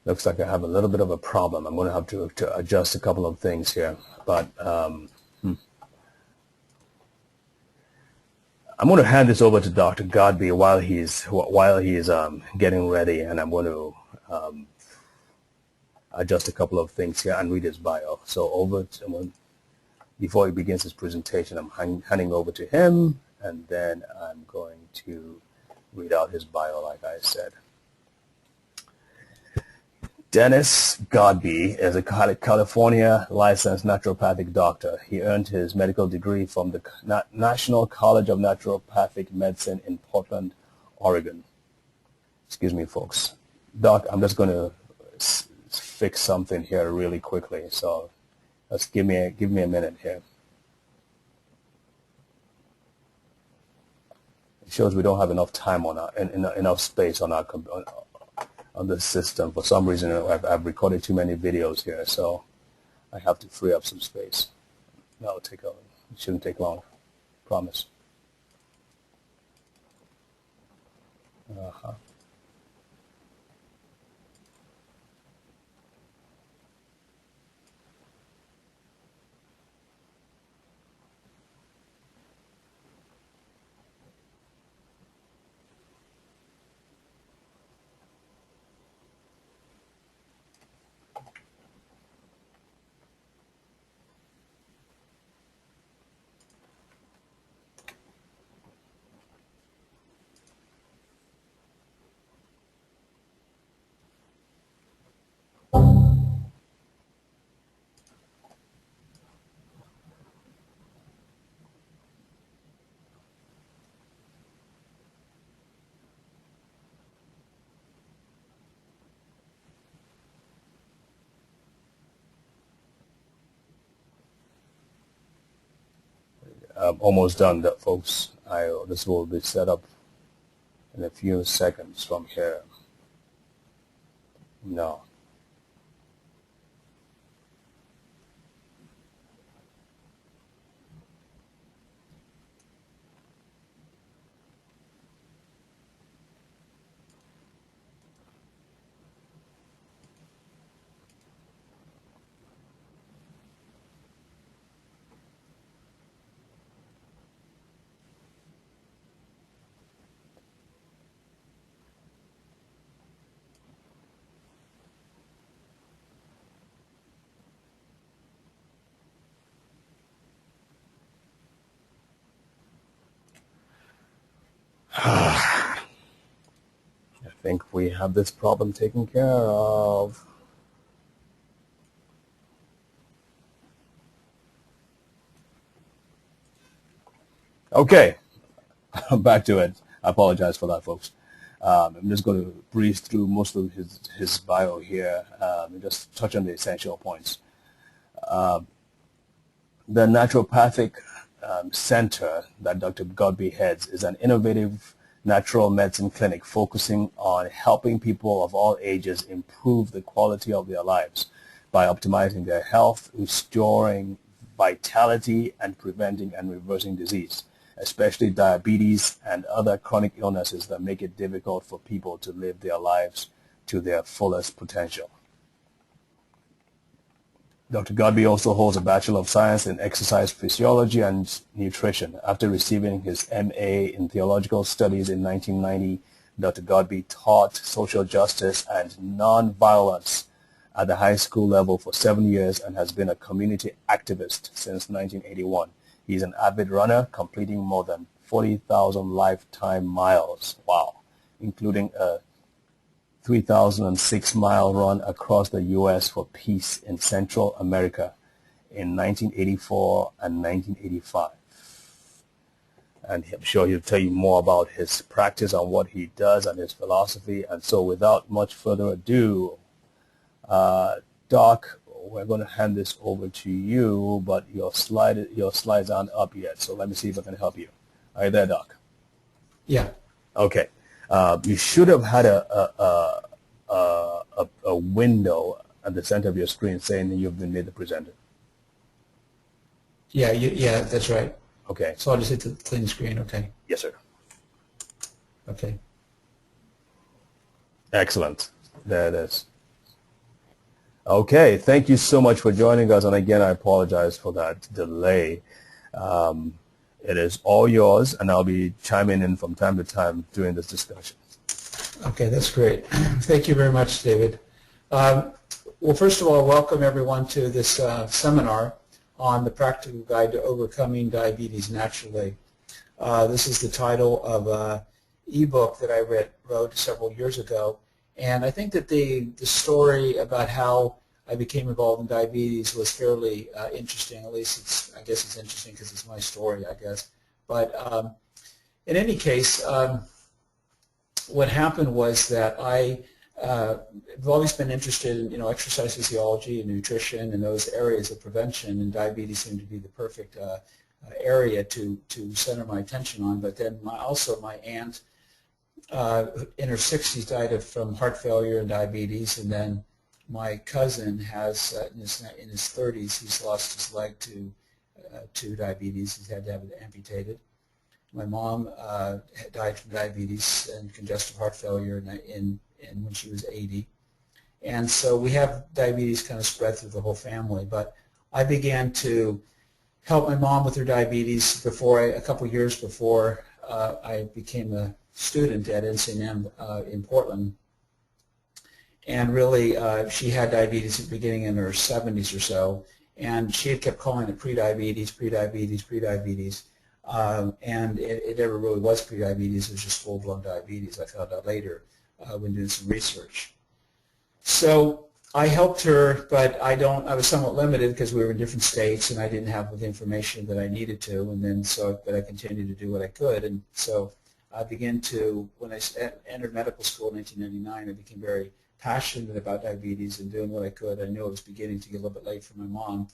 Looks like I have a little bit of a problem. I'm going to have to adjust a couple of things here, but I'm going to hand this over to Dr. Godby while he's getting ready, and I'm going to adjust a couple of things here and read his bio. So before he begins his presentation, I'm handing over to him, and then I'm going to read out his bio like I said. Dennis Godby is a California licensed naturopathic doctor. He earned his medical degree from the National College of Naturopathic Medicine in Portland, Oregon. Excuse me, folks. Doc, I'm just going to fix something here really quickly, so let's give me a minute here. It shows we don't have enough time on enough space on the system. For some reason, I've recorded too many videos here, so I have to free up some space. It shouldn't take long, promise. I'm almost done, folks. This will be set up in a few seconds from here. No. I think we have this problem taken care of. Okay, back to it. I apologize for that, folks. I'm just going to breeze through most of his bio here and just touch on the essential points. The Naturopathic Center that Dr. Godby heads is an innovative natural medicine clinic focusing on helping people of all ages improve the quality of their lives by optimizing their health, restoring vitality, and preventing and reversing disease, especially diabetes and other chronic illnesses that make it difficult for people to live their lives to their fullest potential. Dr. Godby also holds a Bachelor of Science in Exercise Physiology and Nutrition. After receiving his MA in Theological Studies in 1990, Dr. Godby taught social justice and nonviolence at the high school level for 7 years and has been a community activist since 1981. He's an avid runner, completing more than 40,000 lifetime miles, wow, including a 3,006-mile run across the U.S. for peace in Central America in 1984 and 1985. And I'm sure he'll tell you more about his practice and what he does and his philosophy. And so without much further ado, Doc, we're going to hand this over to you, but your slides aren't up yet. So let me see if I can help you. Are you there, Doc? Yeah. Okay. You should have had a window at the center of your screen saying that you've been made the presenter. Yeah, yeah, that's right. Okay. So I'll just hit the clean screen, okay. Yes, sir. Okay. Excellent. There it is. Okay, thank you so much for joining us. And again, I apologize for that delay. Um, it is all yours, and I'll be chiming in from time to time during this discussion. Okay, that's great. Thank you very much, David. Um, well, first of all, welcome everyone to this seminar on the practical guide to overcoming diabetes naturally. This is the title of an ebook that I wrote several years ago, and I think that the story about how I became involved in diabetes was fairly interesting. At least I guess it's interesting because it's my story, I guess. But in any case, what happened was that I've always been interested in exercise physiology and nutrition and those areas of prevention, and diabetes seemed to be the perfect area to center my attention on. But then also my aunt in her 60s died from heart failure and diabetes, and then my cousin has in his 30s he's lost his leg to diabetes. He's had to have it amputated. My mom died from diabetes and congestive heart failure when she was 80. And so we have diabetes kind of spread through the whole family. But I began to help my mom with her diabetes a couple years before I became a student at NCNM in Portland. And really, she had diabetes at the beginning in her 70s or so. And she had kept calling it prediabetes, prediabetes, prediabetes. And it never really was prediabetes. It was just full-blown diabetes. I found out later when doing some research. So I helped her, but I was somewhat limited because we were in different states and I didn't have the information that I needed to. And then but I continued to do what I could. And so I began to, when I entered medical school in 1999, I became very passionate about diabetes and doing what I could. I knew I was beginning to get a little bit late for my mom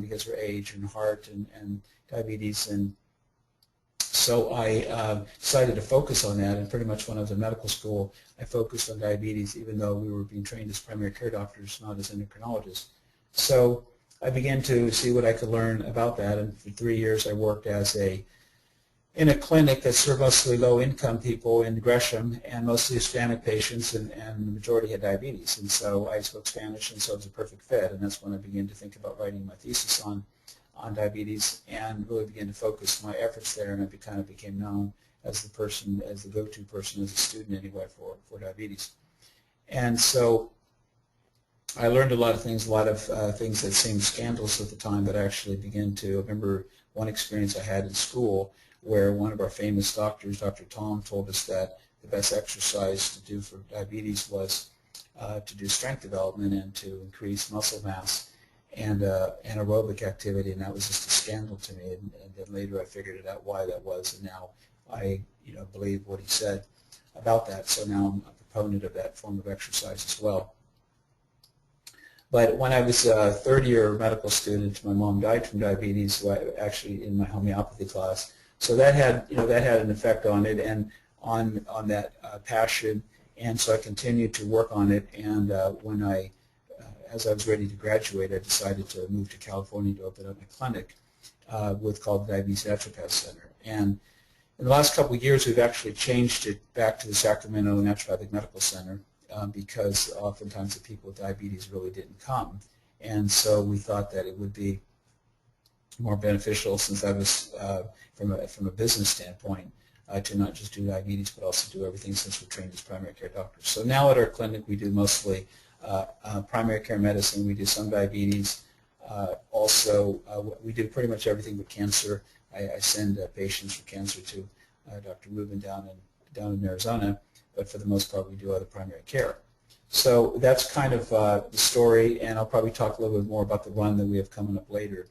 because of her age and heart and diabetes. And so I decided to focus on that, and pretty much when I was in medical school, I focused on diabetes, even though we were being trained as primary care doctors, not as endocrinologists. So I began to see what I could learn about that, and for 3 years I worked in a clinic that served mostly low-income people in Gresham, and mostly Hispanic patients, and the majority had diabetes. And so I spoke Spanish, and so it was a perfect fit, and that's when I began to think about writing my thesis on diabetes, and really began to focus my efforts there, and I kind of became known as the go-to person as a student anyway for diabetes. And so I learned a lot of things that seemed scandalous at the time, but I actually began to remember one experience I had in school where one of our famous doctors, Dr. Tom, told us that the best exercise to do for diabetes was to do strength development and to increase muscle mass and aerobic activity, and that was just a scandal to me. And then later I figured it out why that was, and now I believe what he said about that. So now I'm a proponent of that form of exercise as well. But when I was a third-year medical student, my mom died from diabetes, actually in my homeopathy class. So that had an effect on it and on that passion, and so I continued to work on it. And as I was ready to graduate, I decided to move to California to open up a clinic called the Diabetes Naturopath Center. And in the last couple of years, we've actually changed it back to the Sacramento Naturopathic Medical Center because oftentimes the people with diabetes really didn't come. And so we thought that it would be more beneficial, since I was from a business standpoint, to not just do diabetes but also do everything, since we're trained as primary care doctors. So now at our clinic we do mostly primary care medicine. We do some diabetes. Also, we do pretty much everything but cancer. I send patients for cancer to Dr. Rubin down in Arizona, but for the most part we do other primary care. So that's kind of the story, and I'll probably talk a little bit more about the run that we have coming up later.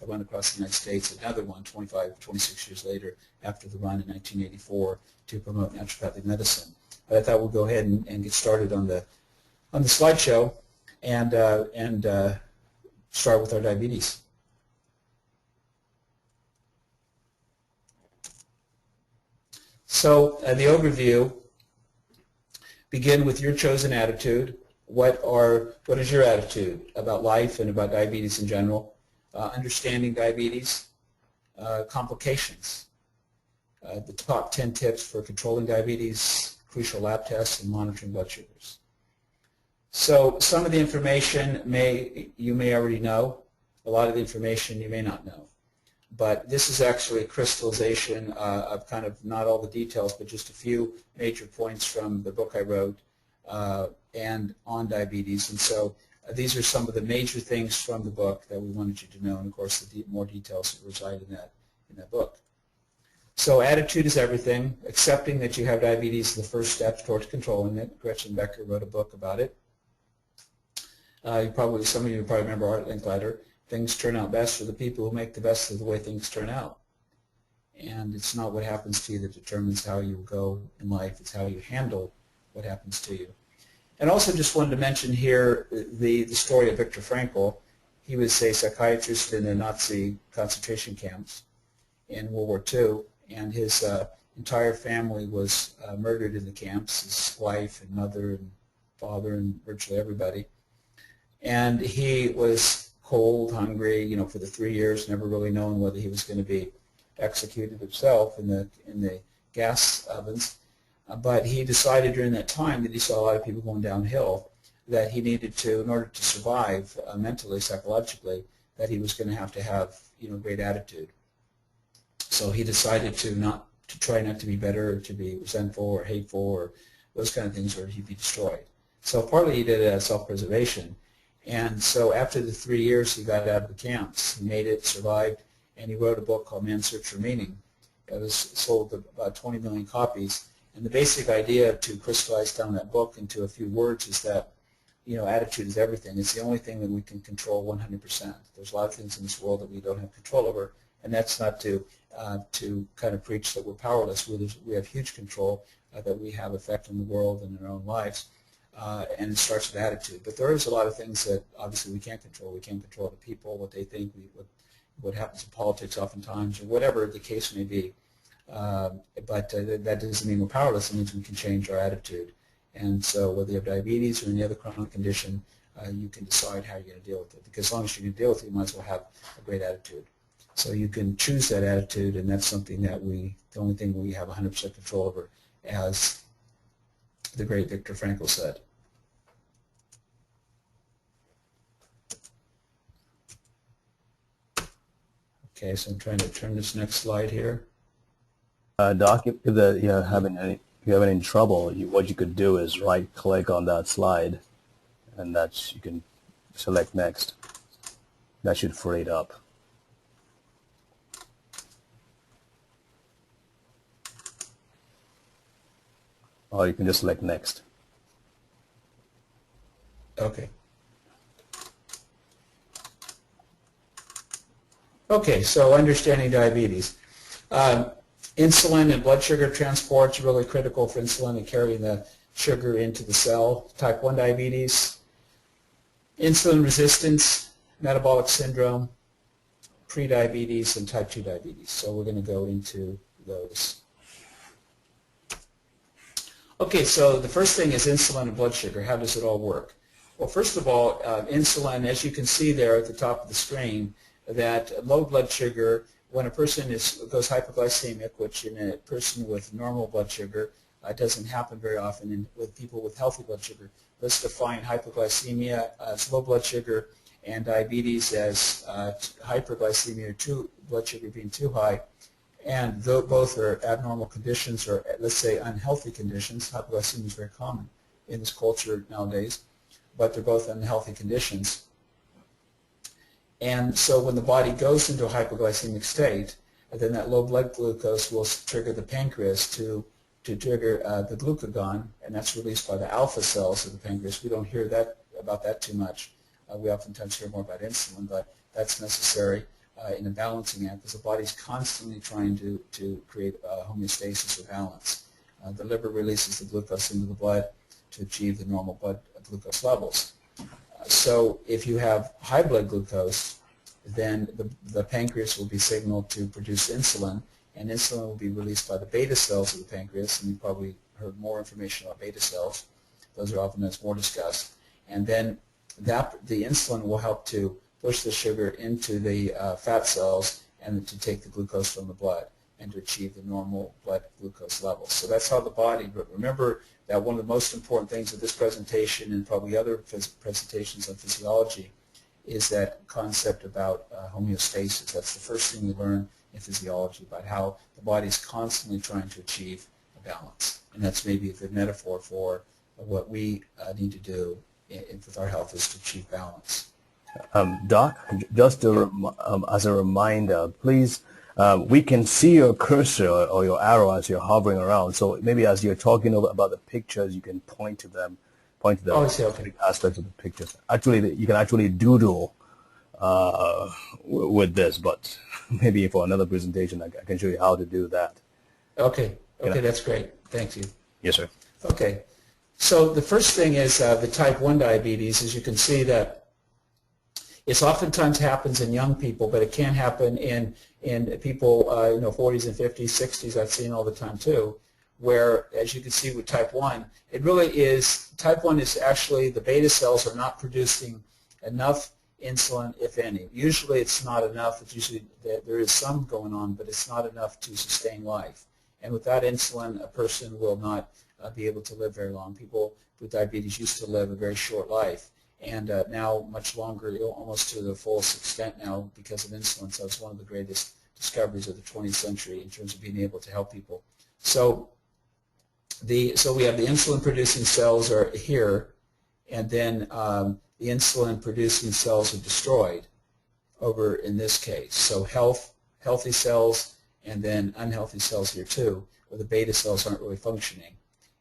I run across the United States, another one 26 years later after the run in 1984 to promote naturopathic medicine. But I thought we'll go ahead and get started on the slideshow and start with our diabetes. So the overview, begin with your chosen attitude. What is your attitude about life and about diabetes in general? Understanding diabetes, complications, the top 10 tips for controlling diabetes, crucial lab tests, and monitoring blood sugars. So some of the information you may already know. A lot of the information you may not know. But this is actually a crystallization of kind of not all the details, but just a few major points from the book I wrote and on diabetes. And so these are some of the major things from the book that we wanted you to know, and of course the more details that reside in that book. So attitude is everything. Accepting that you have diabetes is the first step towards controlling it. Gretchen Becker wrote a book about it. Some of you probably remember Art Linkletter. Things turn out best for the people who make the best of the way things turn out. And it's not what happens to you that determines how you will go in life. It's how you handle what happens to you. And also just wanted to mention here the story of Viktor Frankl. He was a psychiatrist in the Nazi concentration camps in World War II, and his entire family was murdered in the camps, his wife and mother and father and virtually everybody. And he was cold, hungry, for the 3 years, never really knowing whether he was going to be executed himself in the gas ovens. But he decided during that time that he saw a lot of people going downhill, that he needed to, in order to survive mentally, psychologically, that he was going to have great attitude. So he decided to try not to be bitter, or to be resentful or hateful or those kind of things, or he'd be destroyed. So partly he did it as self-preservation. And so after the 3 years, he got out of the camps. He made it, survived, and he wrote a book called Man's Search for Meaning. It was sold about 20 million copies. And the basic idea to crystallize down that book into a few words is that, attitude is everything. It's the only thing that we can control 100%. There's a lot of things in this world that we don't have control over, and that's not to kind of preach that we're powerless. We have huge control, that we have effect on the world and in our own lives. And it starts with attitude. But there is a lot of things that obviously we can't control. We can't control the people, what they think, what happens in politics oftentimes, or whatever the case may be. But that doesn't mean we're powerless. It means we can change our attitude. And so whether you have diabetes or any other chronic condition, you can decide how you're going to deal with it. Because as long as you can deal with it, you might as well have a great attitude. So you can choose that attitude, and that's something that the only thing we have 100% control over, as the great Viktor Frankl said. Okay, so I'm trying to turn this next slide here. Doc, if you're having any trouble, what you could do is right-click on that slide, and you can select next. That should free it up. Or you can just select next. Okay. Okay, so understanding diabetes. Insulin and blood sugar transport is really critical for insulin and carrying the sugar into the cell. Type 1 diabetes, insulin resistance, metabolic syndrome, prediabetes, and type 2 diabetes. So we're going to go into those. Okay, so the first thing is insulin and blood sugar. How does it all work? Well, first of all, insulin, as you can see there at the top of the screen, that low blood sugar, when a person goes hypoglycemic, which in a person with normal blood sugar doesn't happen very often, and with people with healthy blood sugar. Let's define hypoglycemia as low blood sugar and diabetes as hyperglycemia, or blood sugar being too high. And though both are abnormal conditions, or let's say unhealthy conditions, hypoglycemia is very common in this culture nowadays, but they're both unhealthy conditions. And so when the body goes into a hypoglycemic state, then that low blood glucose will trigger the pancreas to trigger the glucagon, and that's released by the alpha cells of the pancreas. We don't hear about that too much. We oftentimes hear more about insulin, but that's necessary in a balancing act, because the body's constantly trying to create homeostasis or balance. The liver releases the glucose into the blood to achieve the normal blood glucose levels. So if you have high blood glucose, then the pancreas will be signaled to produce insulin, and insulin will be released by the beta cells of the pancreas, and you've probably heard more information about beta cells. Those are often more discussed. And then the insulin will help to push the sugar into the fat cells and to take the glucose from the blood. and to achieve the normal blood glucose levels. So that's how the body, but remember that one of the most important things of this presentation and probably other presentations on physiology is that concept about homeostasis. That's the first thing we learn in physiology, about how the body is constantly trying to achieve a balance. And that's maybe a good metaphor for what we need to do with our health, is to achieve balance. Doc, just to, as a reminder, please, we can see your cursor or your arrow as you're hovering around. So maybe as you're talking about the pictures, you can point to them. Oh, I see, okay. Aspects of the pictures. Actually, you can actually doodle with this, but maybe for another presentation, I can show you how to do that. Okay, that's great. Thank you. Yes, sir. Okay, so the first thing is the type 1 diabetes. As you can see, that it oftentimes happens in young people, but it can happen in people, 40s and 50s, 60s. I've seen all the time too, where, as you can see with type 1, it really is, type 1 is actually the beta cells are not producing enough insulin, if any. Usually it's not enough. It's usually, there is some going on, but it's not enough to sustain life. And without insulin, a person will not be able to live very long. People with diabetes used to live a very short life, and now much longer, almost to the fullest extent now because of insulin. So it's one of the greatest discoveries of the 20th century in terms of being able to help people. So we have the insulin-producing cells are here, and then the insulin-producing cells are destroyed over in this case. So healthy cells, and then unhealthy cells here too, where the beta cells aren't really functioning.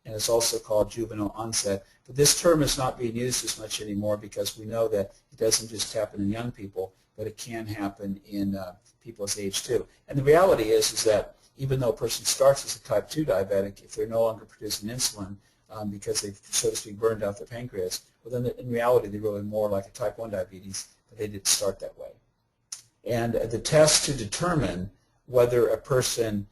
And it's also called juvenile onset. But this term is not being used as much anymore because we know that it doesn't just happen in young people, but it can happen in people's age too. And the reality is that even though a person starts as a type 2 diabetic, if they're no longer producing insulin because they've, so to speak, burned out their pancreas, well then in reality they're really more like a type 1 diabetes, but they didn't start that way. And the test to determine whether a person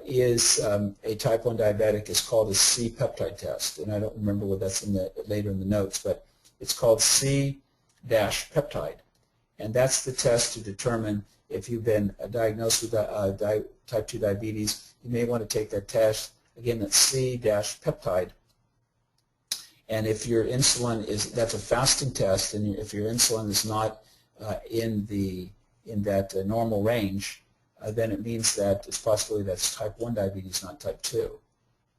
is a type 1 diabetic is called a C-peptide test, and I don't remember what that's later in the notes, but it's called C-peptide, and that's the test to determine if you've been diagnosed with type 2 diabetes. You may want to take that test. Again, that's C-peptide, and if your insulin is, that's a fasting test, and if your insulin is not in that normal range, then it means that it's possibly that's type 1 diabetes, not type 2.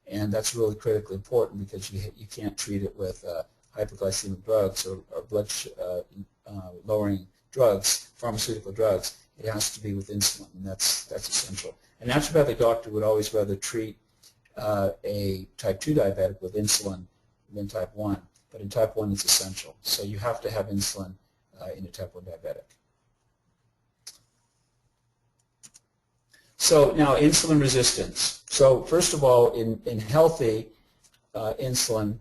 And that's really critically important because you can't treat it with hypoglycemic drugs or blood lowering drugs, pharmaceutical drugs. It has to be with insulin, and that's essential. A naturopathic doctor would always rather treat a type 2 diabetic with insulin than type 1, but in type 1 it's essential. So you have to have insulin in a type 1 diabetic. So now insulin resistance. So first of all, in healthy insulin,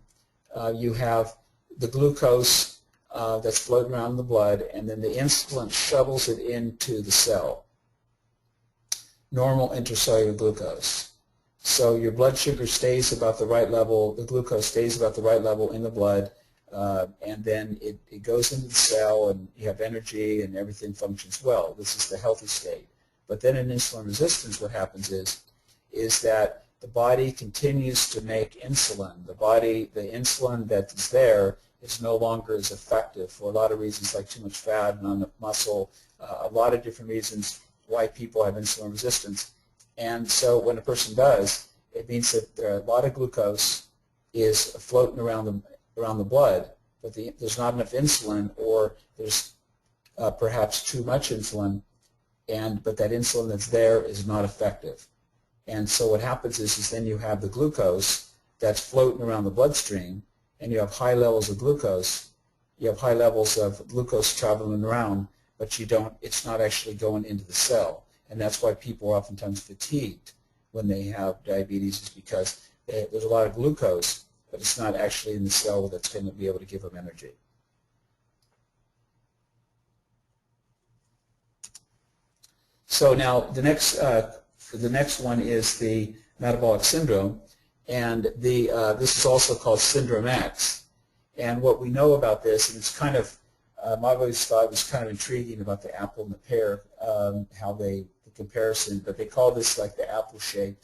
you have the glucose that's floating around in the blood, and then the insulin shovels it into the cell. Normal intracellular glucose. So your blood sugar stays about the right level, the glucose stays about the right level in the blood, and then it goes into the cell, and you have energy, and everything functions well. This is the healthy state. But then in insulin resistance, what happens is that the body continues to make insulin. The insulin that is there is no longer as effective for a lot of reasons, like too much fat and on the muscle, a lot of different reasons why people have insulin resistance. And so when a person does, it means that there are a lot of glucose is floating around the blood, but there's not enough insulin, or there's perhaps too much insulin, but that insulin that's there is not effective. And so what happens is then you have the glucose that's floating around the bloodstream, and you have high levels of glucose. You have high levels of glucose traveling around, but it's not actually going into the cell. And that's why people are oftentimes fatigued when they have diabetes, is because there's a lot of glucose, but it's not actually in the cell that's going to be able to give them energy. So now the next one is the metabolic syndrome, and this is also called Syndrome X. And what we know about this, and it's kind of, I've always thought it was kind of intriguing about the apple and the pear, how the comparison, but they call this like the apple shape.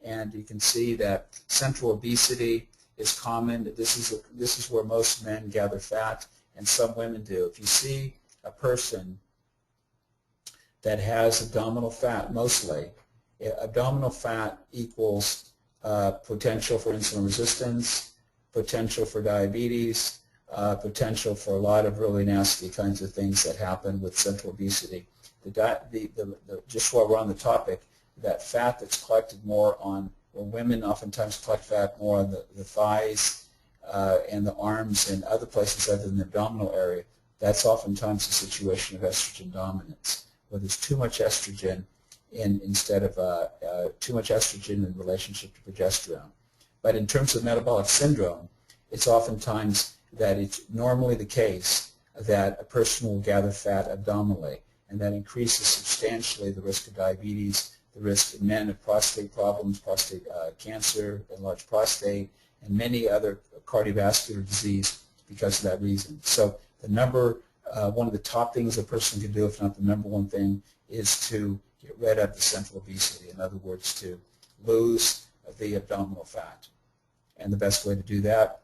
And you can see that central obesity is common. This is where most men gather fat, and some women do. If you see a person that has abdominal fat, mostly, abdominal fat equals potential for insulin resistance, potential for diabetes, potential for a lot of really nasty kinds of things that happen with central obesity. Just while we're on the topic, that fat that's collected more on, well, women oftentimes collect fat more on the thighs and the arms and other places other than the abdominal area. That's oftentimes a situation of estrogen dominance, where there's too much estrogen instead of too much estrogen in relationship to progesterone. But in terms of metabolic syndrome, it's oftentimes that it's normally the case that a person will gather fat abdominally, and that increases substantially the risk of diabetes, the risk in men of prostate problems, prostate cancer, enlarged prostate, and many other cardiovascular disease because of that reason. So the one of the top things a person can do, if not the number one thing, is to get rid of the central obesity. In other words, to lose the abdominal fat. And the best way to do that,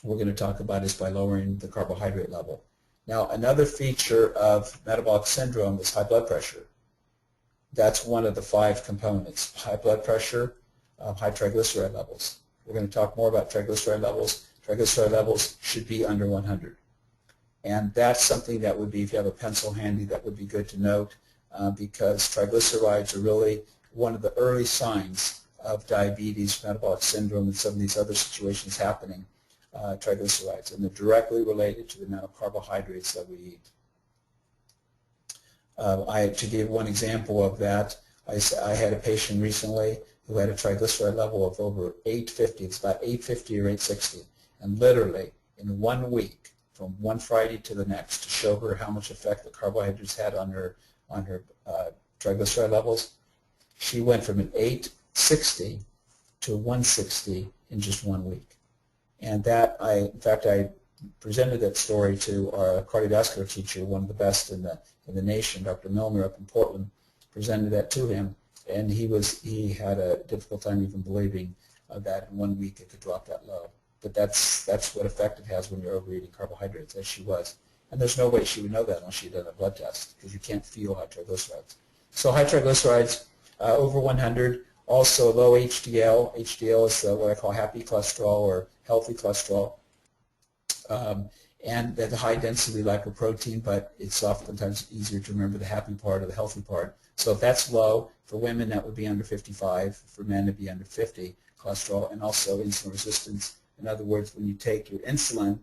we're going to talk about, is by lowering the carbohydrate level. Now, another feature of metabolic syndrome is high blood pressure. That's one of the 5 components: high blood pressure, high triglyceride levels. We're going to talk more about triglyceride levels. Triglyceride levels should be under 100. And that's something that would be, if you have a pencil handy, that would be good to note, because triglycerides are really one of the early signs of diabetes, metabolic syndrome, and some of these other situations happening, triglycerides, and they're directly related to the amount of carbohydrates that we eat. To give one example of that, I had a patient recently who had a triglyceride level of over 850. It's about 850 or 860, and literally in 1 week, from one Friday to the next, to show her how much effect the carbohydrates had on her triglyceride levels, she went from an 860 to 160 in just 1 week. And that, in fact, I presented that story to our cardiovascular teacher, one of the best in the nation, Dr. Milner up in Portland, presented that to him, and he had a difficult time even believing that in 1 week it could drop that low. But that's what effect it has when you're overeating carbohydrates, as she was. And there's no way she would know that unless she had done a blood test, because you can't feel high triglycerides. So high triglycerides, over 100, also low HDL. HDL is what I call happy cholesterol or healthy cholesterol. And the high density lipoprotein, but it's oftentimes easier to remember the happy part or the healthy part. So if that's low, for women that would be under 55, for men it'd be under 50 cholesterol, and also insulin resistance. In other words, when you take your insulin,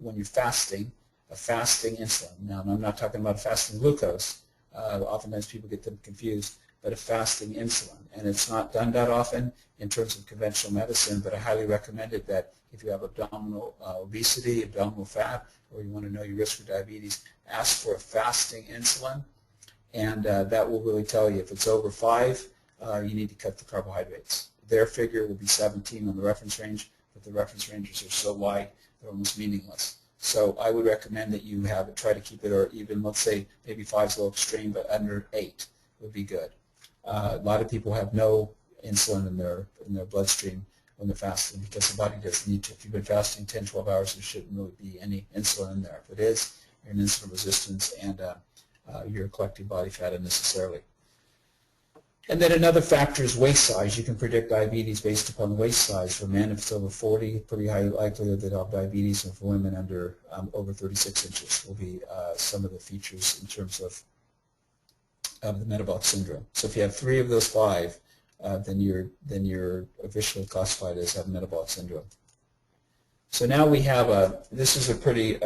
when you're fasting, a fasting insulin. Now, I'm not talking about fasting glucose. Oftentimes people get them confused, but a fasting insulin. And it's not done that often in terms of conventional medicine, but I highly recommend it, that if you have abdominal obesity, abdominal fat, or you want to know your risk for diabetes, ask for a fasting insulin, and that will really tell you. If it's over 5, you need to cut the carbohydrates. Their figure will be 17 on the reference range, but the reference ranges are so wide they're almost meaningless. So I would recommend that you try to keep it, or even, let's say, maybe 5 is a little extreme, but under 8 would be good. A lot of people have no insulin in their bloodstream when they're fasting, because the body doesn't need to. If you've been fasting 10, 12 hours, there shouldn't really be any insulin in there. If it is, you're in insulin resistance, and you're collecting body fat unnecessarily. And then another factor is waist size. You can predict diabetes based upon waist size. For men, if it's over 40, pretty high likelihood that they'll have diabetes, and for women under over 36 inches will be some of the features in terms of the metabolic syndrome. So if you have 3 of those 5, then you're officially classified as having metabolic syndrome. So now we have this is a pretty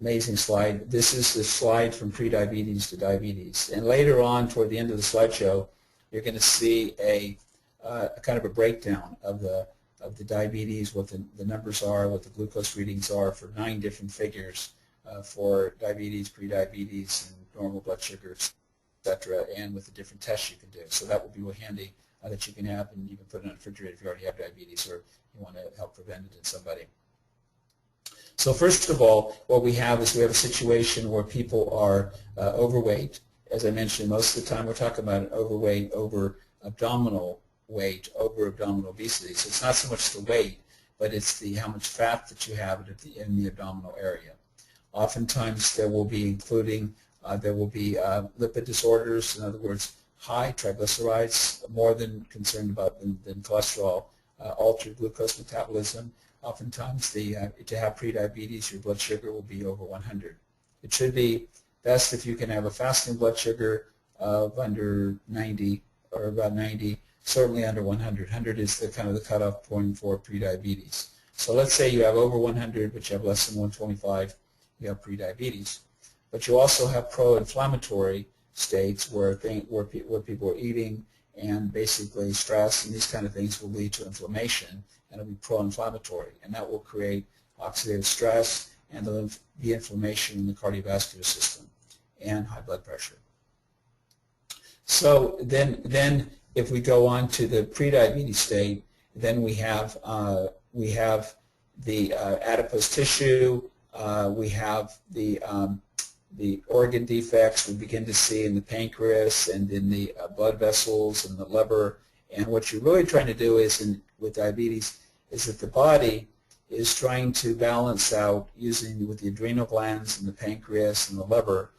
amazing slide. This is the slide from pre-diabetes to diabetes. And later on, toward the end of the slideshow, you're going to see a kind of a breakdown of the diabetes, what the numbers are, what the glucose readings are for 9 different figures for diabetes, pre-diabetes, and normal blood sugars, etc., and with the different tests you can do. So that will be really handy that you can have, and you can put it in a refrigerator if you already have diabetes or you want to help prevent it in somebody. So first of all, what we have is we have a situation where people are overweight, as I mentioned, most of the time we're talking about an overweight, over abdominal weight, over abdominal obesity. So it's not so much the weight, but it's the how much fat that you have in the abdominal area. Oftentimes there will be lipid disorders, in other words, high triglycerides, more than concerned about than cholesterol, altered glucose metabolism. Oftentimes, to have prediabetes, your blood sugar will be over 100. It should be best if you can have a fasting blood sugar of under 90 or about 90, certainly under 100. 100 is the kind of the cutoff point for prediabetes. So let's say you have over 100, but you have less than 125, you have prediabetes. But you also have pro-inflammatory states where people are eating, and basically stress and these kind of things will lead to inflammation, and it'll be pro-inflammatory, and that will create oxidative stress, and there'll be inflammation in the cardiovascular system and high blood pressure. So then if we go on to the prediabetes state, then we have the adipose tissue, we have the organ defects we begin to see in the pancreas and in the blood vessels and the liver. And what you're really trying to do with diabetes is that the body is trying to balance out using with the adrenal glands and the pancreas and the liver.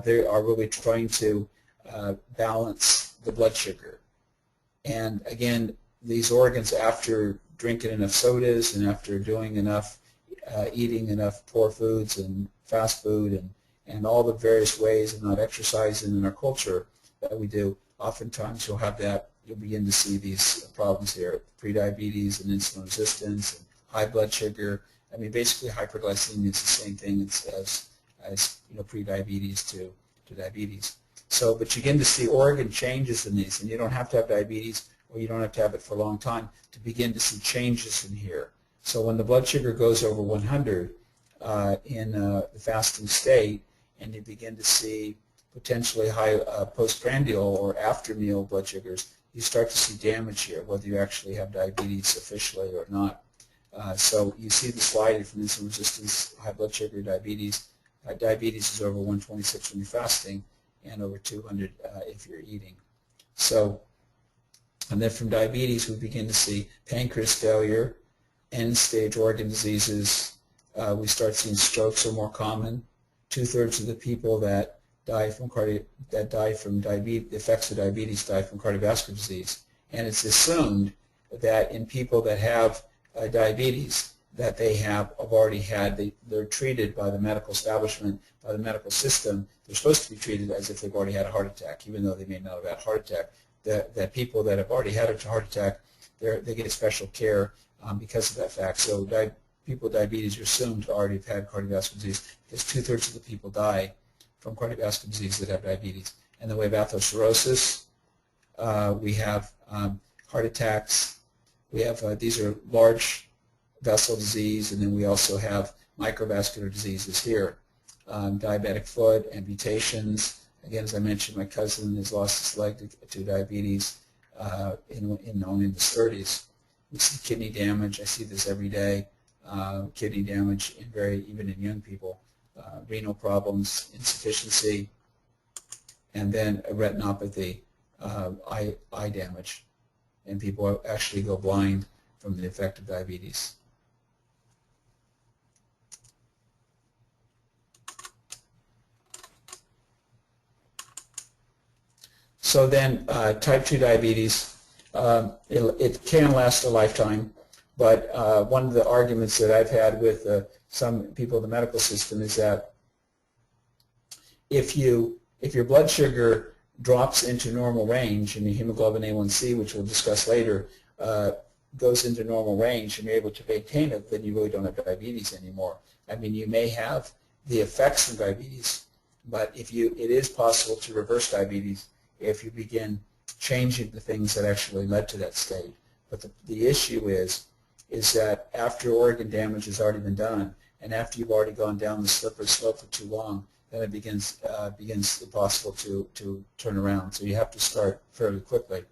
They are really trying to balance the blood sugar. And again, these organs, after drinking enough sodas and after doing enough, eating enough poor foods and fast food and all the various ways of not exercising in our culture that we do, oftentimes you'll begin to see these problems here, prediabetes and insulin resistance and high blood sugar. I mean, basically hyperglycemia is the same thing as prediabetes to diabetes. So, but you begin to see organ changes in these, and you don't have to have diabetes or you don't have to have it for a long time to begin to see changes in here. So when the blood sugar goes over 100 in the fasting state, and you begin to see potentially high postprandial or after meal blood sugars, you start to see damage here, whether you actually have diabetes officially or not. So you see the slide from insulin resistance, high blood sugar, diabetes. Diabetes is over 126 when you're fasting and over 200 if you're eating. So, and then from diabetes we begin to see pancreas failure, end-stage organ diseases. We start seeing strokes are more common. 2/3 of the people that die from diabetes, the effects of diabetes, die from cardiovascular disease. And it's assumed that in people that have diabetes, that they have already had, they're treated by the medical establishment, by the medical system. They're supposed to be treated as if they've already had a heart attack, even though they may not have had a heart attack. That people that have already had a heart attack, they get special care because of that fact. So people with diabetes are assumed to already have had cardiovascular disease, because 2/3 of the people die from cardiovascular disease that have diabetes. And then we have atherosclerosis, we have heart attacks, we have these are large vessel disease, and then we also have microvascular diseases here, diabetic foot, amputations. Again, as I mentioned, my cousin has lost his leg to diabetes only in his 30s. We see kidney damage. I see this every day. Kidney damage even in young people, renal problems, insufficiency, and then a retinopathy, eye damage, and people actually go blind from the effect of diabetes. So then type 2 diabetes, it can last a lifetime. But one of the arguments that I've had with some people in the medical system is that if your blood sugar drops into normal range and your hemoglobin A1C, which we'll discuss later, goes into normal range and you're able to maintain it, then you really don't have diabetes anymore. I mean, you may have the effects of diabetes, but it is possible to reverse diabetes if you begin changing the things that actually led to that state. But the issue is that after organ damage has already been done, and after you've already gone down the slippery slope for too long, then it becomes impossible to turn around. So you have to start fairly quickly.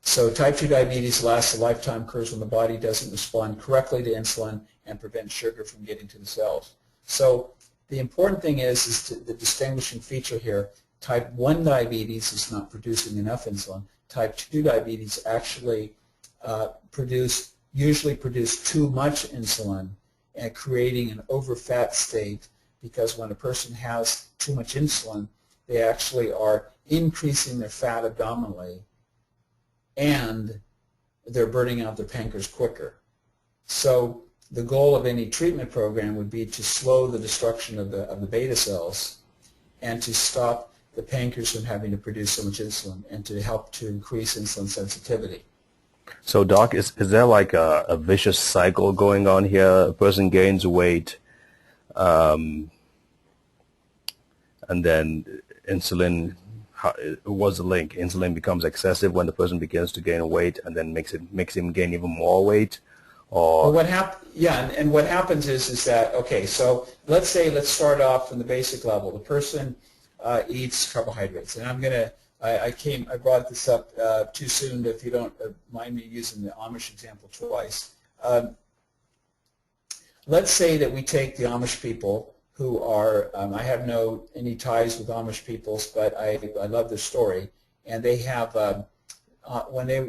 So type 2 diabetes lasts a lifetime, occurs when the body doesn't respond correctly to insulin and prevents sugar from getting to the cells. So The important thing is the distinguishing feature here. Type 1 diabetes is not producing enough insulin. Type 2 diabetes actually usually produce too much insulin and creating an overfat state, because when a person has too much insulin, they actually are increasing their fat abdominally and they're burning out their pancreas quicker. So the goal of any treatment program would be to slow the destruction of the beta cells and to stop the pancreas from having to produce so much insulin and to help to increase insulin sensitivity. So, Doc, is there like a vicious cycle going on here? A person gains weight, and then insulin, what's the link? Insulin becomes excessive when the person begins to gain weight, and then makes him gain even more weight? Or well, and what happens is that, okay, so let's start off from the basic level. The person eats carbohydrates, and I brought this up too soon if you don't mind me using the Amish example twice. Let's say that we take the Amish people who are, I have any ties with Amish peoples, but I love their story, and they have,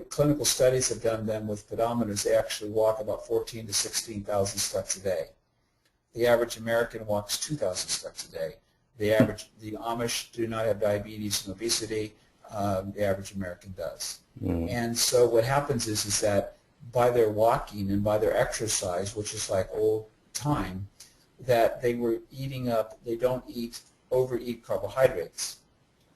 clinical studies have done them with pedometers, they actually walk about 14 to 16,000 steps a day. The average American walks 2,000 steps a day. The Amish do not have diabetes and obesity. The average American does. Mm. And so what happens is that by their walking and by their exercise, which is like old time, that they were eating up, they don't overeat carbohydrates.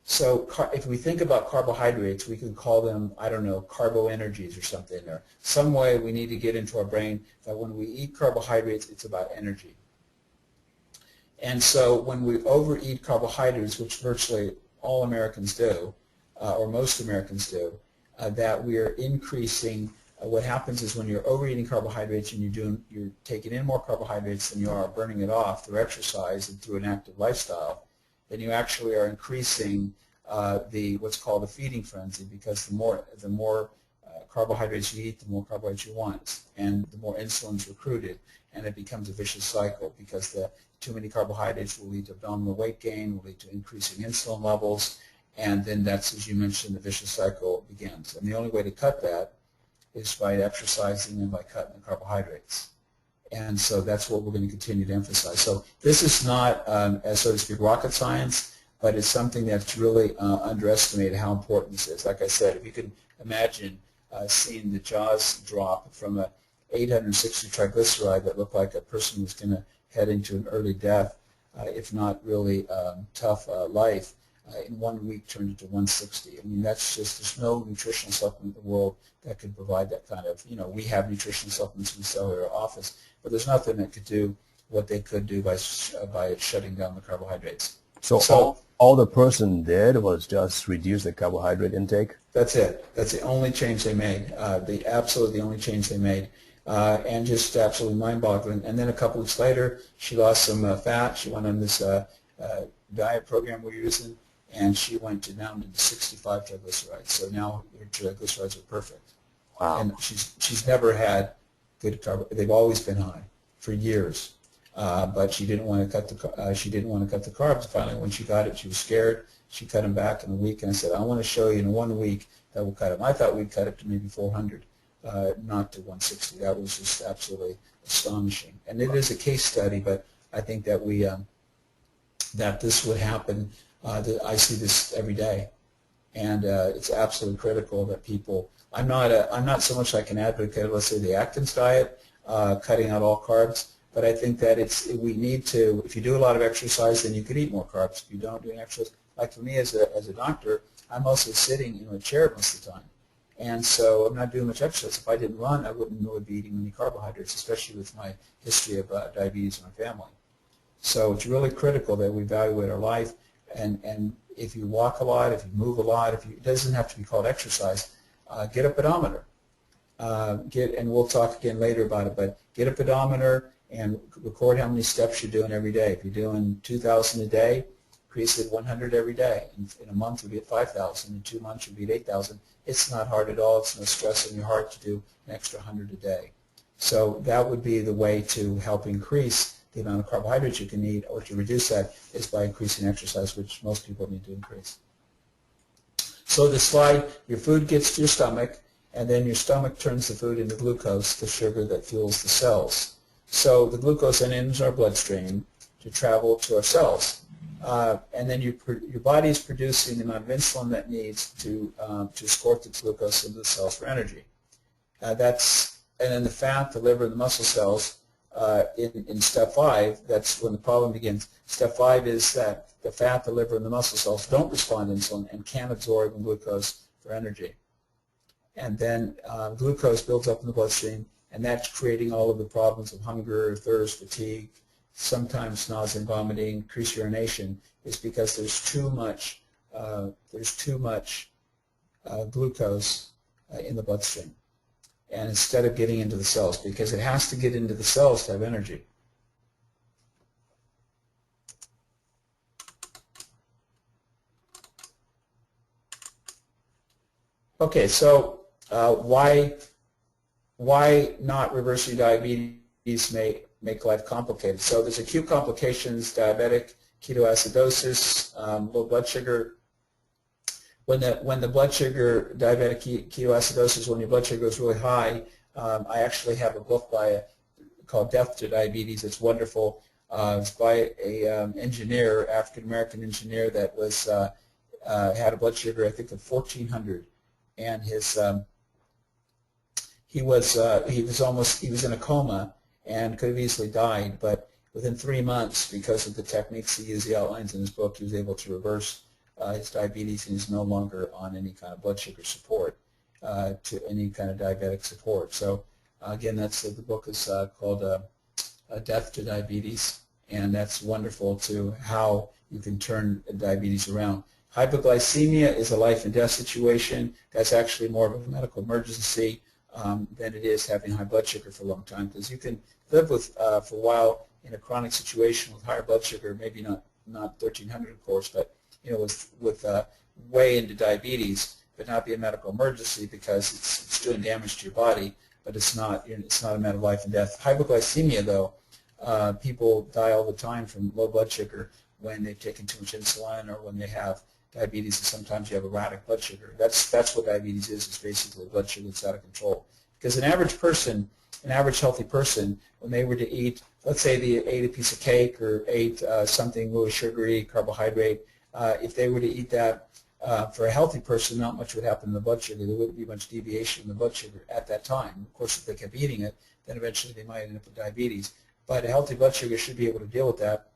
So if we think about carbohydrates, we can call them, I don't know, carboenergies or something, or some way we need to get into our brain that when we eat carbohydrates, it's about energy. And so when we overeat carbohydrates, which virtually all Americans do, or most Americans do, that we are increasing. What happens is when you're overeating carbohydrates and you're taking in more carbohydrates than you are burning it off through exercise and through an active lifestyle, then you actually are increasing what's called the feeding frenzy, because the more carbohydrates you eat, the more carbohydrates you want, and the more insulin is recruited, and it becomes a vicious cycle, because too many carbohydrates will lead to abdominal weight gain, will lead to increasing insulin levels, and then that's, as you mentioned, the vicious cycle begins. And the only way to cut that is by exercising and by cutting the carbohydrates. And so that's what we're going to continue to emphasize. So this is not, as so to speak, rocket science, but it's something that's really underestimated how important this is. Like I said, if you can imagine seeing the jaws drop from a 860 triglyceride that looked like a person was going to head into an early death, if not really tough life, in 1 week turned into 160. I mean, that's just, there's no nutritional supplement in the world that could provide that kind of, we have nutritional supplements we sell at our office, but there's nothing that could do what they could do by shutting down the carbohydrates. So all the person did was just reduce the carbohydrate intake? That's it. That's the only change they made, absolutely the only change they made. And just absolutely mind-boggling. And then a couple weeks later, she lost some fat. She went on this diet program we're using, and she went down to 65 triglycerides. So now her triglycerides are perfect. Wow. And she's never had good carbohydrates. They've always been high for years. But she didn't want to cut the carbs. Finally, when she got it, she was scared. She cut them back in a week, and I said, I want to show you in 1 week that we'll cut them. I thought we'd cut it to maybe 400, not to 160. That was just absolutely astonishing. And it is a case study, but I think that that this would happen. I see this every day, and it's absolutely critical that people. I'm not so much like an advocate, let's say, the Atkins diet, cutting out all carbs. But I think that we need to, if you do a lot of exercise, then you could eat more carbs. If you don't do any exercise, like for me as a doctor, I'm mostly sitting in a chair most of the time. And so I'm not doing much exercise. If I didn't run, I wouldn't really be eating many carbohydrates, especially with my history of diabetes in my family. So it's really critical that we evaluate our life. And if you walk a lot, if you move a lot, it doesn't have to be called exercise, get a pedometer. And we'll talk again later about it, but get a pedometer and record how many steps you're doing every day. If you're doing 2,000 a day, increase it 100 every day. In a month, you'll be at 5,000. In 2 months, you'll be at 8,000. It's not hard at all. It's no stress on your heart to do an extra 100 a day. So that would be the way to help increase the amount of carbohydrates you can eat, or to reduce that is by increasing exercise, which most people need to increase. So this slide, your food gets to your stomach, and then your stomach turns the food into glucose, the sugar that fuels the cells. So the glucose then enters our bloodstream to travel to our cells. And then your body is producing the amount of insulin that it needs to escort the glucose into the cells for energy. And then the fat, the liver, and the muscle cells in step 5, that's when the problem begins. Step 5 is that the fat, the liver, and the muscle cells don't respond to insulin and can't absorb glucose for energy. And then glucose builds up in the bloodstream, and that's creating all of the problems of hunger, thirst, fatigue, sometimes nausea and vomiting, increased urination, is because there's too much glucose in the bloodstream. And instead of getting into the cells, because it has to get into the cells to have energy. Okay, so why not reversing diabetes make life complicated? So there's acute complications: diabetic ketoacidosis, low blood sugar. When the blood sugar, diabetic ketoacidosis, when your blood sugar goes really high, I actually have a book called Death to Diabetes. It's wonderful. It's by a engineer, African-American engineer, that was had a blood sugar, I think, of 1,400, and he was in a coma and could have easily died, but within 3 months, because of the techniques he used, he outlines in his book, he was able to reverse his diabetes, and he's no longer on any kind of blood sugar support, to any kind of diabetic support. So again, the book is called Death to Diabetes, and that's wonderful to how you can turn diabetes around. Hypoglycemia is a life and death situation. That's actually more of a medical emergency than it is having high blood sugar for a long time, because you can live with for a while in a chronic situation with higher blood sugar, maybe not 1,300, of course, but with way into diabetes, but not be a medical emergency because it's doing damage to your body, but it's not a matter of life and death. Hypoglycemia, though, people die all the time from low blood sugar when they've taken too much insulin or when they have diabetes, and sometimes you have erratic blood sugar. That's what diabetes is. It's basically blood sugar that's out of control. Because an average healthy person, when they were to eat, let's say they ate a piece of cake or ate something really sugary, carbohydrate, if they were to eat that, for a healthy person, not much would happen in the blood sugar. There wouldn't be much deviation in the blood sugar at that time. Of course, if they kept eating it, then eventually they might end up with diabetes. But a healthy blood sugar should be able to deal with that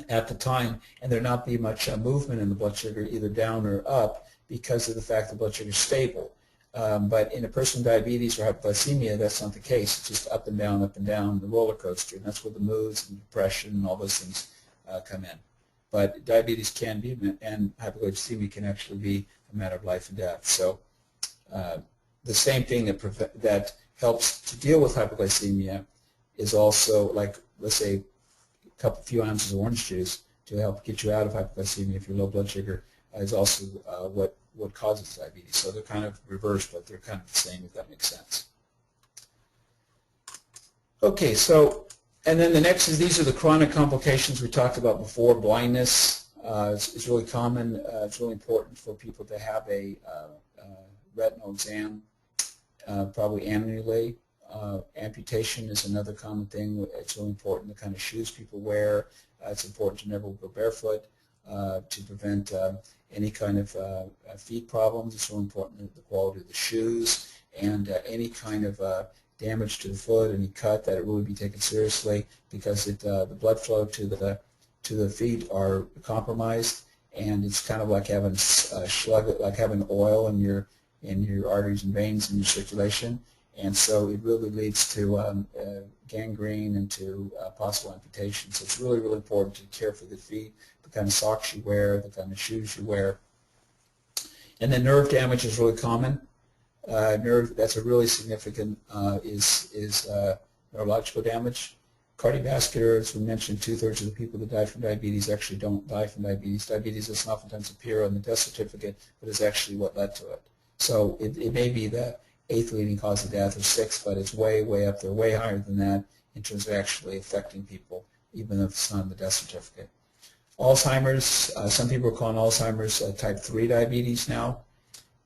at the time, and there not be much movement in the blood sugar, either down or up, because of the fact the blood sugar is stable. But in a person with diabetes or hypoglycemia, that's not the case. It's just up and down, the roller coaster, and that's where the moods and depression and all those things come in. But diabetes can be, and hypoglycemia can actually be a matter of life and death. So the same thing that helps to deal with hypoglycemia is also, like, let's say, a few ounces of orange juice to help get you out of hypoglycemia if you're low blood sugar, is also what causes diabetes. So they're kind of reversed, but they're kind of the same, if that makes sense. Okay, so, and then the next is, these are the chronic complications we talked about before. Blindness is really common. It's really important for people to have a retinal exam, probably annually. Amputation is another common thing. It's really important, the kind of shoes people wear. It's important to never go barefoot to prevent any kind of feet problems. It's really important, the quality of the shoes, and any kind of damage to the foot, any cut, that it really be taken seriously, because the blood flow to the feet are compromised, and it's kind of like having slug, like having oil in your arteries and veins in your circulation. And so it really leads to gangrene and to possible amputation. So it's really, really important to care for the feet, the kind of socks you wear, the kind of shoes you wear. And then nerve damage is really common. That's a really significant, is neurological damage. Cardiovascular, as we mentioned, 2/3 of the people that die from diabetes actually don't die from diabetes. Diabetes doesn't oftentimes appear on the death certificate, but is actually what led to it. So it may be that eighth leading cause of death, or sixth, but it's way, way up there, way higher than that in terms of actually affecting people, even if it's not on the death certificate. Alzheimer's, some people are calling Alzheimer's type 3 diabetes now,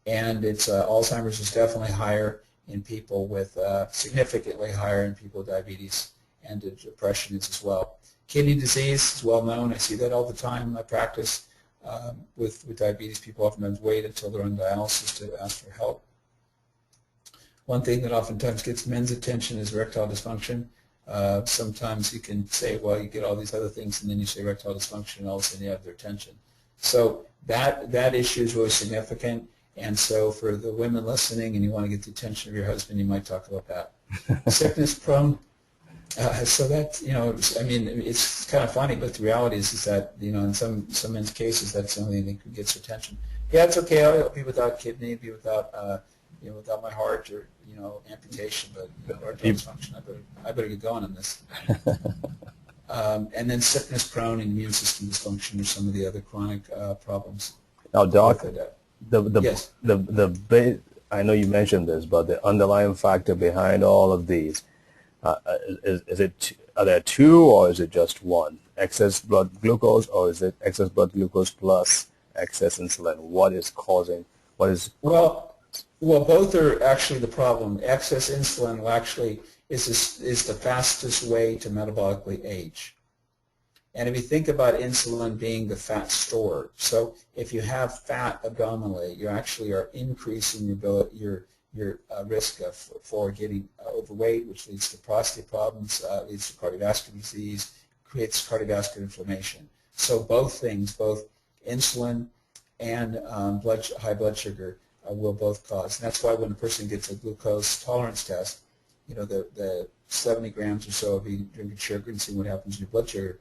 and it's Alzheimer's is definitely higher in people with, significantly higher in people with diabetes, and depression is as well. Kidney disease is well known. I see that all the time in my practice. With diabetes, people oftentimes wait until they're on dialysis to ask for help. One thing that oftentimes gets men's attention is erectile dysfunction. Sometimes you can say, well, you get all these other things, and then you say erectile dysfunction, and all of a sudden you have their attention. So that issue is really significant, and so for the women listening and you want to get the attention of your husband, you might talk about that. Sickness prone. So that, I mean, it's kind of funny, but the reality is that, in some men's cases, that's the only thing that gets attention. Yeah, it's okay. I'll be without kidney, be without, without my heart, or amputation, but erectile dysfunction. I better get going on this. And then sickness prone and immune system dysfunction are some of the other chronic problems. Now, Doc, yes. I know you mentioned this, but the underlying factor behind all of these. Are there two, or is it just one? Excess blood glucose, or is it excess blood glucose plus excess insulin? What is causing? Well, both are actually the problem. Excess insulin actually is the fastest way to metabolically age. And if you think about insulin being the fat store, so if you have fat abdominally, you actually are increasing your risk for getting overweight, which leads to prostate problems, leads to cardiovascular disease, creates cardiovascular inflammation. So both things, both insulin and high blood sugar will both cause. And that's why when a person gets a glucose tolerance test, the 70 grams or so of drinking sugar and seeing what happens in your blood sugar,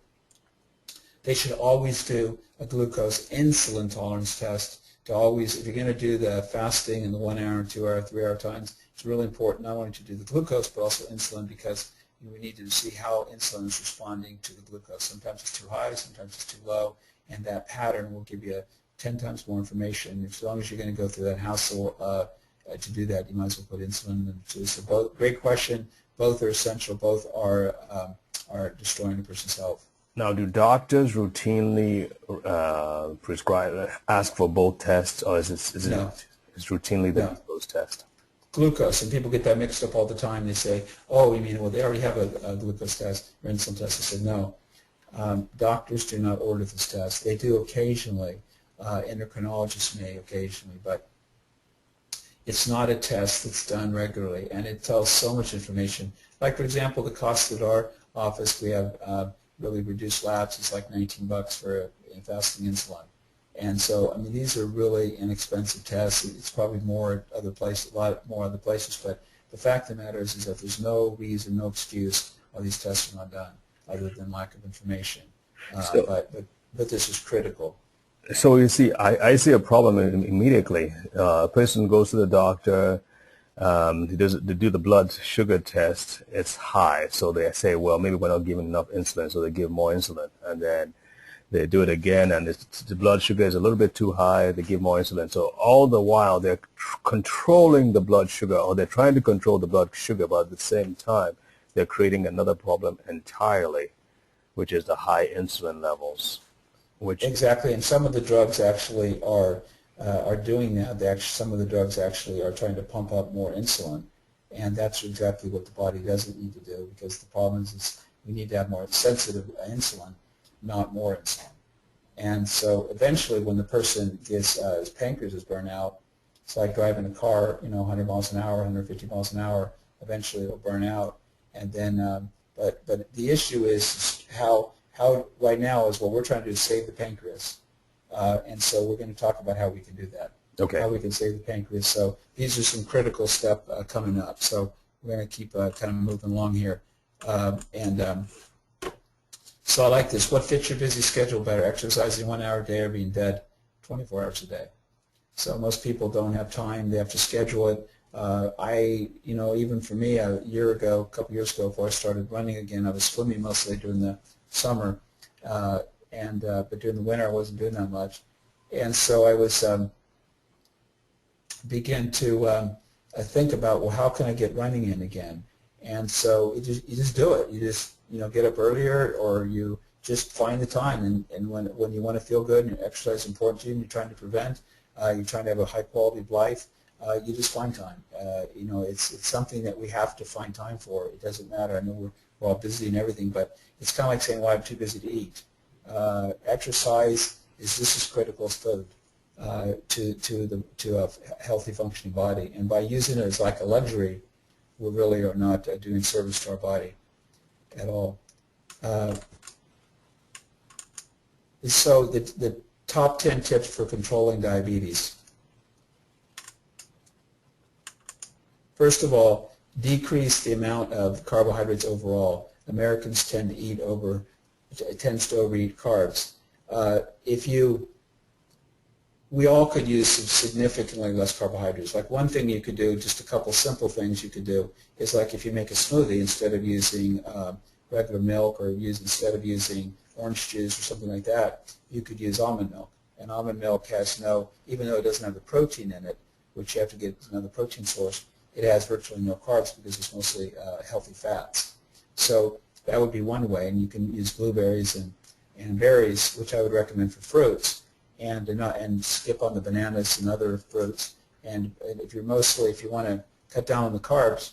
they should always do a glucose insulin tolerance test. To always, if you're going to do the fasting and the 1 hour, 2 hour, 3 hour times, it's really important not only to do the glucose but also insulin, because we need to see how insulin is responding to the glucose. Sometimes it's too high, sometimes it's too low, and that pattern will give you 10 times more information. As long as you're going to go through that hassle to do that, you might as well put insulin into. So both, great question. Both are essential. Both are destroying a person's health. Now, do doctors routinely ask for both tests, or is it No. routinely the glucose test? Glucose, and people get that mixed up all the time. They say, oh, you mean, well, they already have a glucose test or insulin test. I said, no. Doctors do not order this test. They do occasionally. Endocrinologists may occasionally, but it's not a test that's done regularly, and it tells so much information. Like, for example, the cost at our office, we have really reduced labs. It's like $19 for fasting insulin. And so, I mean, these are really inexpensive tests. It's probably more at other places, a lot more other places, but the fact of the matter is that there's no reason, no excuse why these tests are not done, other than lack of information. But this is critical. So you see, I see a problem immediately. A person goes to the doctor, they do the blood sugar test, it's high, so they say, well, maybe we're not giving enough insulin, so they give more insulin, and then they do it again, and the blood sugar is a little bit too high, they give more insulin. So all the while they're controlling the blood sugar, or they're trying to control the blood sugar, but at the same time they're creating another problem entirely, which is the high insulin levels. Exactly, and some of the drugs actually are doing that. Some of the drugs actually are trying to pump up more insulin, and that's exactly what the body doesn't need to do, because the problem is we need to have more sensitive insulin, not more insulin. And so eventually when the person gets his pancreas is burnt out, it's like driving a car, 100 miles an hour, 150 miles an hour. Eventually it'll burn out, and then but the issue is how right now is what we're trying to do is save the pancreas. And so we're going to talk about how we can do that. Okay. How we can save the pancreas. So these are some critical steps coming up. So we're going to keep kind of moving along here. So I like this. What fits your busy schedule better? Exercising 1 hour a day or being dead 24 hours a day? So most people don't have time. They have to schedule it. Even for me, a couple years ago, before I started running again, I was swimming mostly during the summer. But during the winter I wasn't doing that much, and so I was began to think about, well, how can I get running in again? And so you just do it. You just get up earlier, or you just find the time. And when you want to feel good and exercise is important to you, and you're trying to prevent, you're trying to have a high quality of life, you just find time. It's something that we have to find time for. It doesn't matter. I know we're all busy and everything, but it's kind of like saying, well, I'm too busy to eat. Exercise is just as critical as food to a healthy functioning body. And by using it as like a luxury, we really are not doing service to our body at all. So the top 10 tips for controlling diabetes. First of all, decrease the amount of carbohydrates overall. Americans tend to overeat carbs. We all could use significantly less carbohydrates. Like one thing you could do, just a couple simple things you could do, is like if you make a smoothie, instead of using regular milk, or instead of using orange juice or something like that, you could use almond milk. And almond milk has even though it doesn't have the protein in it, which you have to get another protein source, it has virtually no carbs because it's mostly healthy fats. So that would be one way, and you can use blueberries and berries, which I would recommend for fruits, and skip on the bananas and other fruits. And if you want to cut down on the carbs,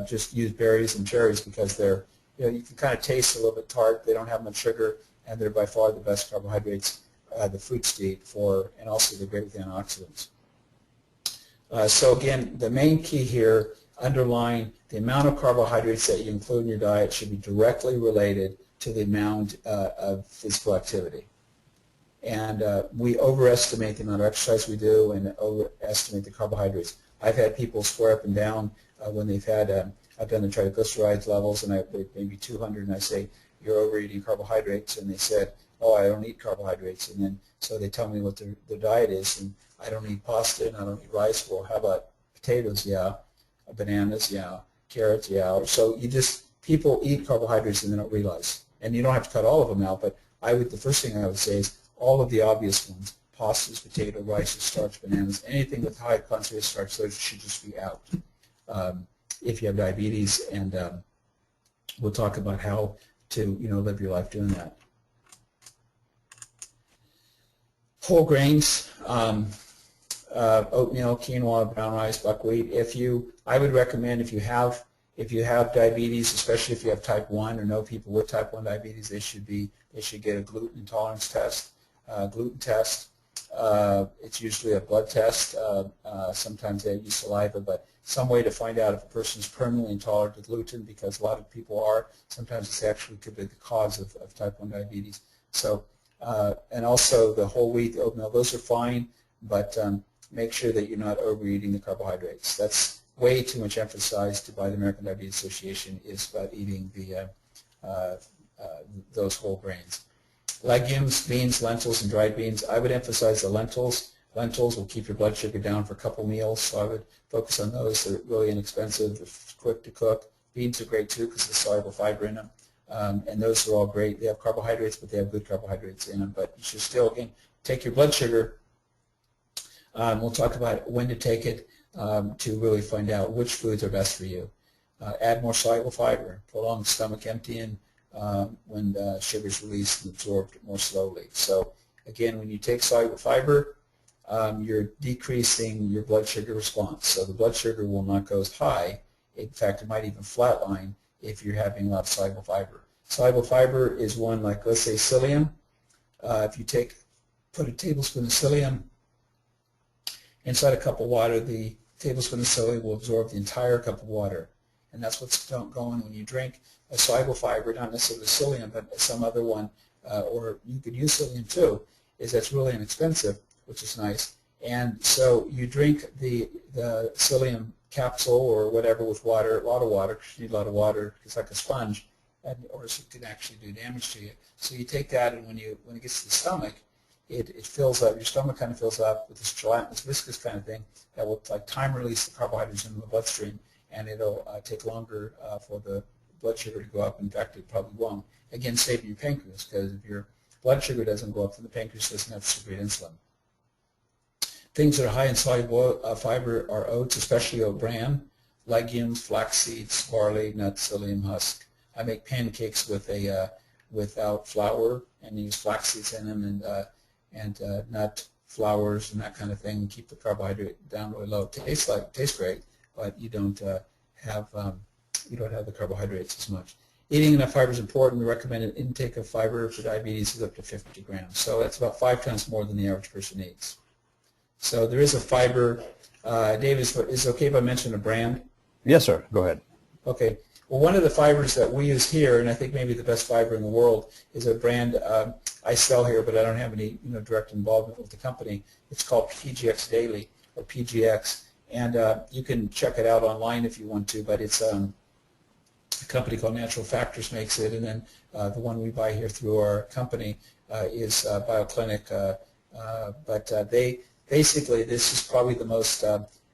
just use berries and cherries, because they're, you can kind of taste a little bit tart. They don't have much sugar, and they're by far the best carbohydrates the fruits to eat and also they're great with antioxidants. So again, the main key here, underlying the amount of carbohydrates that you include in your diet should be directly related to the amount of physical activity. And we overestimate the amount of exercise we do and overestimate the carbohydrates. I've had people swear up and down when they've had, I've done the triglycerides levels, and maybe 200, and I say, you're overeating carbohydrates, and they said, oh, I don't eat carbohydrates. And then so they tell me what their diet is, and I don't eat pasta, and I don't eat rice. Well, how about potatoes? Yeah. Bananas? Yeah. Carrots? Yeah. So people eat carbohydrates and they don't realize. And you don't have to cut all of them out, but the first thing I would say is all of the obvious ones: pastas, potato, rice, starch, bananas, anything with high concentrated starch, those should just be out if you have diabetes. And we'll talk about how to live your life doing that. Whole grains, oatmeal, quinoa, brown rice, buckwheat. I would recommend if you have diabetes, especially if you have type 1 or know people with type 1 diabetes, they should get a gluten intolerance test. Gluten test. It's usually a blood test. Sometimes they use saliva, but some way to find out if a person is permanently intolerant to gluten, because a lot of people are. Sometimes it's actually could be the cause of type 1 diabetes. So, and also the whole wheat, the oatmeal, those are fine, but make sure that you're not overeating the carbohydrates. That's way too much emphasized by the American Diabetes Association, is about eating those whole grains. Legumes, beans, lentils, and dried beans. I would emphasize the lentils. Lentils will keep your blood sugar down for a couple meals, so I would focus on those. They're really inexpensive, they're quick to cook. Beans are great too because there's soluble fiber in them, and those are all great. They have carbohydrates, but they have good carbohydrates in them. But you should still, again, take your blood sugar. We'll talk about when to take it to really find out which foods are best for you. Add more soluble fiber. Prolong stomach emptying when sugar is released and absorbed more slowly. So again, when you take soluble fiber, you're decreasing your blood sugar response. So the blood sugar will not go as high. In fact, it might even flatline if you're having a lot of soluble fiber. Soluble fiber is one like, let's say, psyllium. If you put a tablespoon of psyllium inside a cup of water, the tablespoon of psyllium will absorb the entire cup of water. And that's what's going when you drink a soluble fiber, not necessarily psyllium, but some other one, or you could use psyllium too, is that's really inexpensive, which is nice. And so you drink the psyllium capsule or whatever with water, a lot of water, because you need a lot of water. It's like a sponge, or it can actually do damage to you. So you take that, and when it gets to the stomach, it fills up. Your stomach kind of fills up with this gelatinous, viscous kind of thing that will like time release the carbohydrates into the bloodstream, and it'll take longer for the blood sugar to go up. In fact, it probably won't. Again, saving your pancreas, because if your blood sugar doesn't go up, then the pancreas doesn't have to secrete insulin. things that are high in soluble fiber are oats, especially oat bran, legumes, flax seeds, barley, nuts, psyllium husk. I make pancakes with without flour and use flax seeds in them and nut flours and that kind of thing. Keep the carbohydrate down really low. Tastes great, but you don't have the carbohydrates as much. Eating enough fiber is important. The recommended intake of fiber for diabetes is up to 50 grams. So that's about 5 times more than the average person eats. So there is a fiber. Dave, is it okay if I mention a brand? Yes, sir. Go ahead. Okay. Well, one of the fibers that we use here, and I think maybe the best fiber in the world, is a brand I sell here, but I don't have any direct involvement with the company. It's called PGX Daily, or PGX, and you can check it out online if you want to. But it's a company called Natural Factors makes it, and then the one we buy here through our company is BioClinic. But they basically, this is probably the most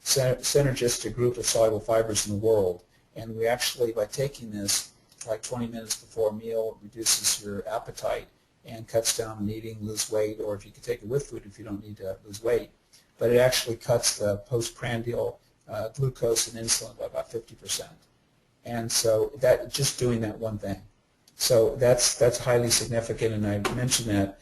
synergistic group of soluble fibers in the world. And we actually, by taking this, like 20 minutes before a meal, reduces your appetite and cuts down on eating, lose weight, or if you can take it with food if you don't need to lose weight. But it actually cuts the postprandial glucose and insulin by about 50%. And so that just doing that one thing. So that's highly significant, and I mention that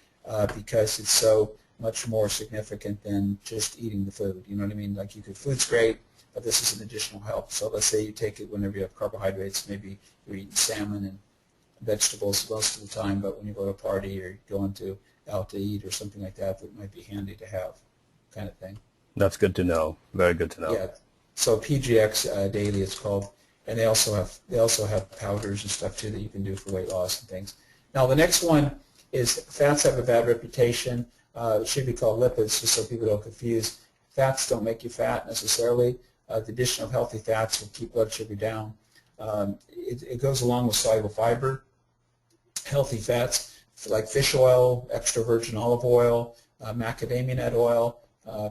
because it's so much more significant than just eating the food. You know what I mean? Like food's great, but this is an additional help. So let's say you take it whenever you have carbohydrates. Maybe you're eating salmon and vegetables most of the time, but when you go to a party or you're going out to eat or something like that, that might be handy to have, kind of thing. That's good to know. Very good to know. Yeah. So PGX Daily it's called, and they also have powders and stuff too that you can do for weight loss and things. Now the next one is fats have a bad reputation. It should be called lipids, just so people don't confuse. Fats don't make you fat necessarily. The addition of healthy fats will keep blood sugar down. It goes along with soluble fiber. Healthy fats like fish oil, extra virgin olive oil, macadamia nut oil,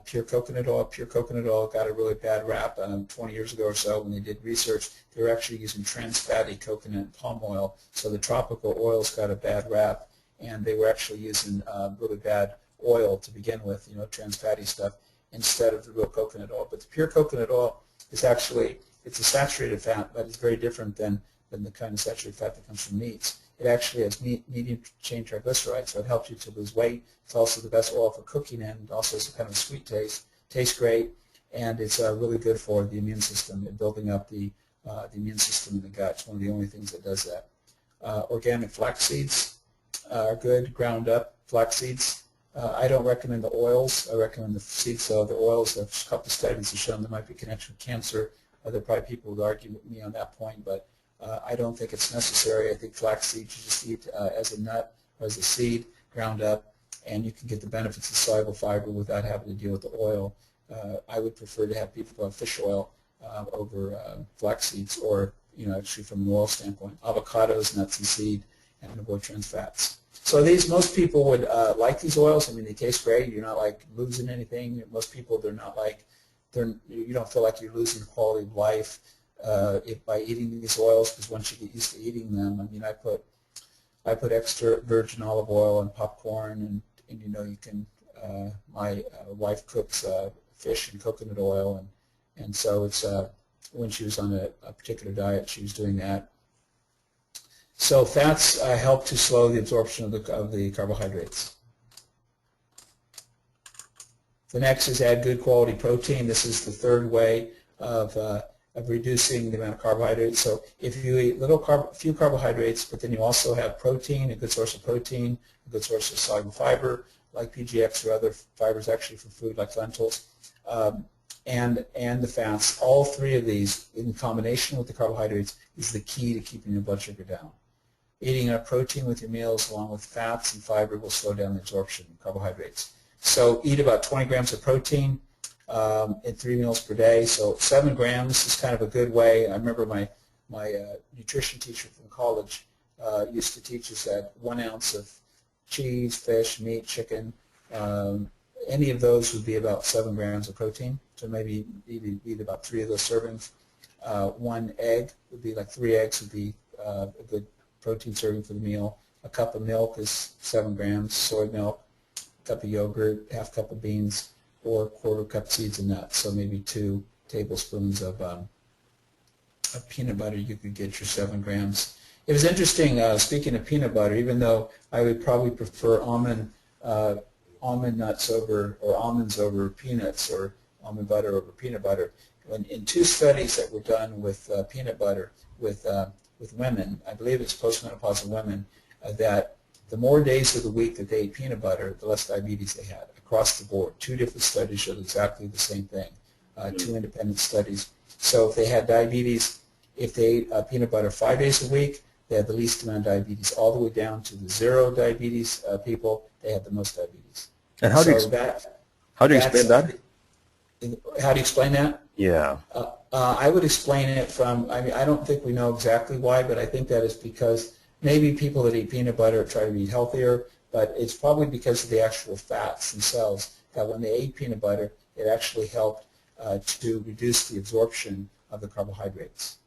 pure coconut oil. Pure coconut oil got a really bad rap 20 years ago or so when they did research. They were actually using trans fatty coconut and palm oil, so the tropical oils got a bad rap, and they were actually using really bad oil to begin with, trans fatty stuff, instead of the real coconut oil. But the pure coconut oil is actually, it's a saturated fat, but it's very different than the kind of saturated fat that comes from meats. It actually has medium chain triglycerides, so it helps you to lose weight. It's also the best oil for cooking, and it also has a kind of a sweet taste. Tastes great, and it's really good for the immune system and building up the immune system in the gut. It's one of the only things that does that. Organic flax seeds are good, ground up flax seeds. I don't recommend the oils. I recommend the seeds. So the oils, a couple of studies have shown there might be a connection with cancer. There are probably people who would argue with me on that point, but I don't think it's necessary. I think flax seeds you just eat as a nut or as a seed, ground up, and you can get the benefits of soluble fiber without having to deal with the oil. I would prefer to have people have fish oil over flax seeds, or actually from an oil standpoint, avocados, nuts, and seed, and avoid trans fats. So most people would like these oils. I mean, they taste great. You're not like losing anything. Most people, they're not like, you don't feel like you're losing quality of life by eating these oils, because once you get used to eating them, I mean, I put extra virgin olive oil on popcorn, and you can. My wife cooks fish and coconut oil, and so it's when she was on a particular diet, she was doing that. So fats help to slow the absorption of the carbohydrates. The next is add good quality protein. This is the third way of reducing the amount of carbohydrates. So if you eat few carbohydrates, but then you also have protein, a good source of protein, a good source of soluble fiber, like PGX or other fibers actually from food like lentils, and the fats, all three of these in combination with the carbohydrates is the key to keeping your blood sugar down. Eating enough protein with your meals along with fats and fiber will slow down the absorption of carbohydrates. So eat about 20 grams of protein in 3 meals per day. So 7 grams is kind of a good way. I remember my nutrition teacher from college used to teach us that 1 ounce of cheese, fish, meat, chicken, any of those would be about 7 grams of protein. So maybe eat about 3 of those servings. 1 egg would be like 3 eggs would be a good protein serving for the meal. A cup of milk is 7 grams, soy milk. A cup of yogurt, half cup of beans, or quarter cup seeds and nuts. So maybe 2 tablespoons of peanut butter, you could get your 7 grams. It was interesting, speaking of peanut butter, even though I would probably prefer almond nuts over, or almonds over peanuts, or almond butter over peanut butter. In 2 studies that were done with peanut butter with women, I believe it's postmenopausal women, that the more days of the week that they ate peanut butter, the less diabetes they had across the board. 2 different studies showed exactly the same thing, 2 independent studies. So if they had diabetes, if they ate peanut butter 5 days a week, they had the least amount of diabetes. All the way down to the 0 diabetes people, they had the most diabetes. And how do you explain that? How do you explain that? Yeah. I would explain it from, I mean, I don't think we know exactly why, but I think that is because maybe people that eat peanut butter try to eat healthier, but it's probably because of the actual fats themselves, that when they ate peanut butter, it actually helped to reduce the absorption of the carbohydrates.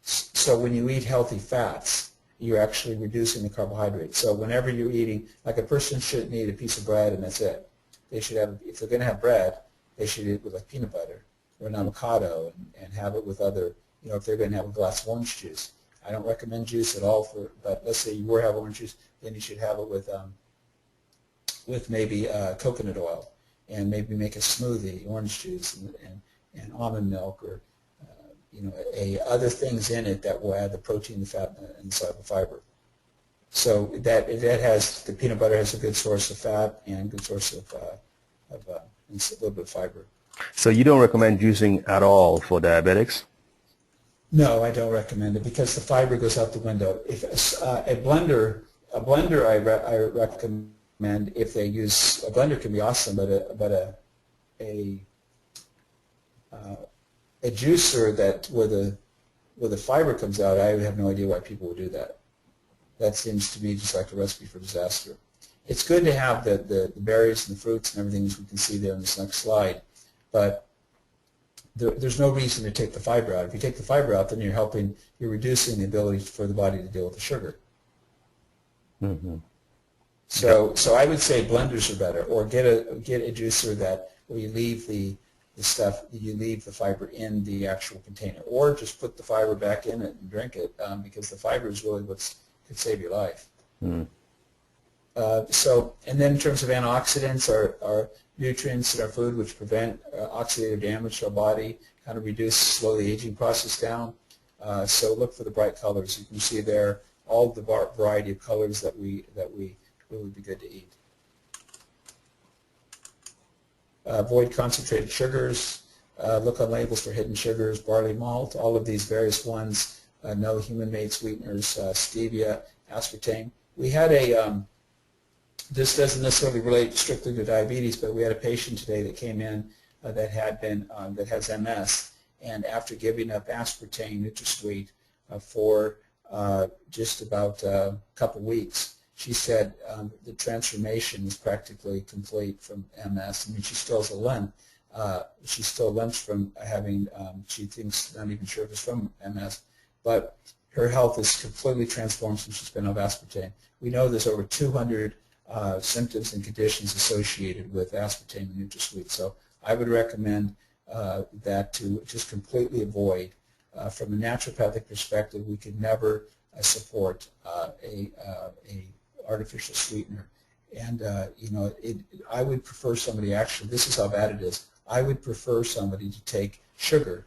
So when you eat healthy fats, you're actually reducing the carbohydrates. So whenever you're eating, like a person shouldn't eat a piece of bread and that's it. They should have, if they're going to have bread, they should eat it with like peanut butter or an avocado and have it with other, you know, if they're going to have a glass of orange juice. I don't recommend juice at all, but let's say you were to have orange juice, then you should have it with maybe coconut oil, and maybe make a smoothie, orange juice and almond milk, or you know, other things in it that will add the protein, the fat, and the soluble fiber. So that has, the peanut butter has a good source of fat and a good source of and a little bit of fiber. So you don't recommend juicing at all for diabetics? No, I don't recommend it because the fiber goes out the window. If a blender I recommend if they use, a blender can be awesome, but a juicer that where the fiber comes out, I have no idea why people would do that. That seems to me just like a recipe for disaster. It's good to have the berries and the fruits and everything, as we can see there in this next slide, but there's no reason to take the fiber out. If you take the fiber out, then you're reducing the ability for the body to deal with the sugar. Mm-hmm. So I would say blenders are better, or get a juicer where you leave the stuff, you leave the fiber in the actual container, or just put the fiber back in it and drink it, because the fiber is really what could save your life. Mm. And then in terms of antioxidants, are nutrients in our food which prevent oxidative damage to our body, kind of slow the aging process down. So look for the bright colors. You can see there all the variety of colors that would be good to eat. Avoid concentrated sugars. Look on labels for hidden sugars, barley malt, all of these various ones. No human-made sweeteners, stevia, aspartame. We had this doesn't necessarily relate strictly to diabetes, but we had a patient today that came in that has MS, and after giving up aspartame, NutraSweet, for just about a couple weeks, she said the transformation is practically complete from MS. I mean, she still has a limp. She's still limps from having, she thinks, not even sure if it's from MS, but her health is completely transformed since she's been on aspartame. We know there's over 200 symptoms and conditions associated with aspartame and NutraSweet. So I would recommend that to just completely avoid. From a naturopathic perspective, we could never support a artificial sweetener. And you know, I would prefer somebody, actually, this is how bad it is, I would prefer somebody to take sugar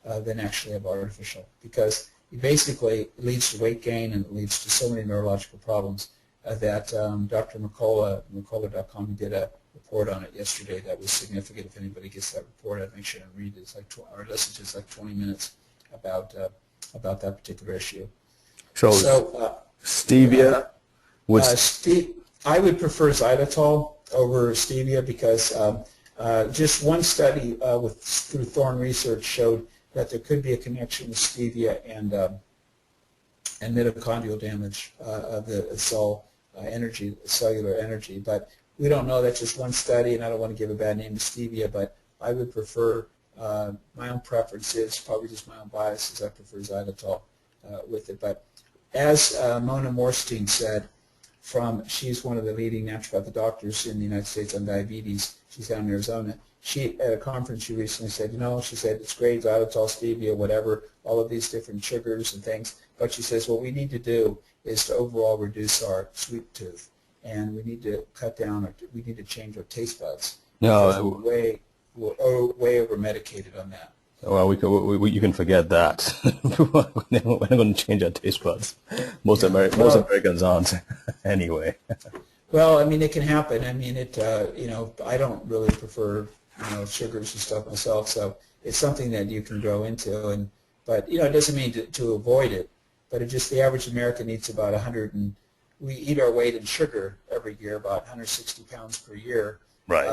than actually have artificial, because it basically leads to weight gain and it leads to so many neurological problems that Dr. McCullough.com did a report on it yesterday that was significant. If anybody gets that report, I'd make sure and read it. It's like our message is like 20 minutes about that particular issue. So stevia I would prefer xylitol over stevia because just one study through Thorne Research showed that there could be a connection with stevia and mitochondrial damage of the cellular energy. But we don't know. That's just one study, and I don't want to give a bad name to stevia, but I would prefer, my own preference is, probably just my own bias, is I prefer xylitol with it. But as Mona Morstein said, she's one of the leading naturopathic doctors in the United States on diabetes. She's down in Arizona. She, at a conference she recently said, she said, it's great, xylitol, stevia, whatever, all of these different sugars and things, but she says what we need to do is to overall reduce our sweet tooth, and we need to cut down, we need to change our taste buds. No, We're way over medicated on that. well, you can forget that. We're not going to change our taste buds. Most Americans aren't, anyway. Well, I mean, it can happen. I mean, I don't really prefer, sugars and stuff myself, so it's something that you can grow into. But it doesn't mean to avoid it. But the average American eats about we eat our weight in sugar every year, about 160 pounds per year. Right.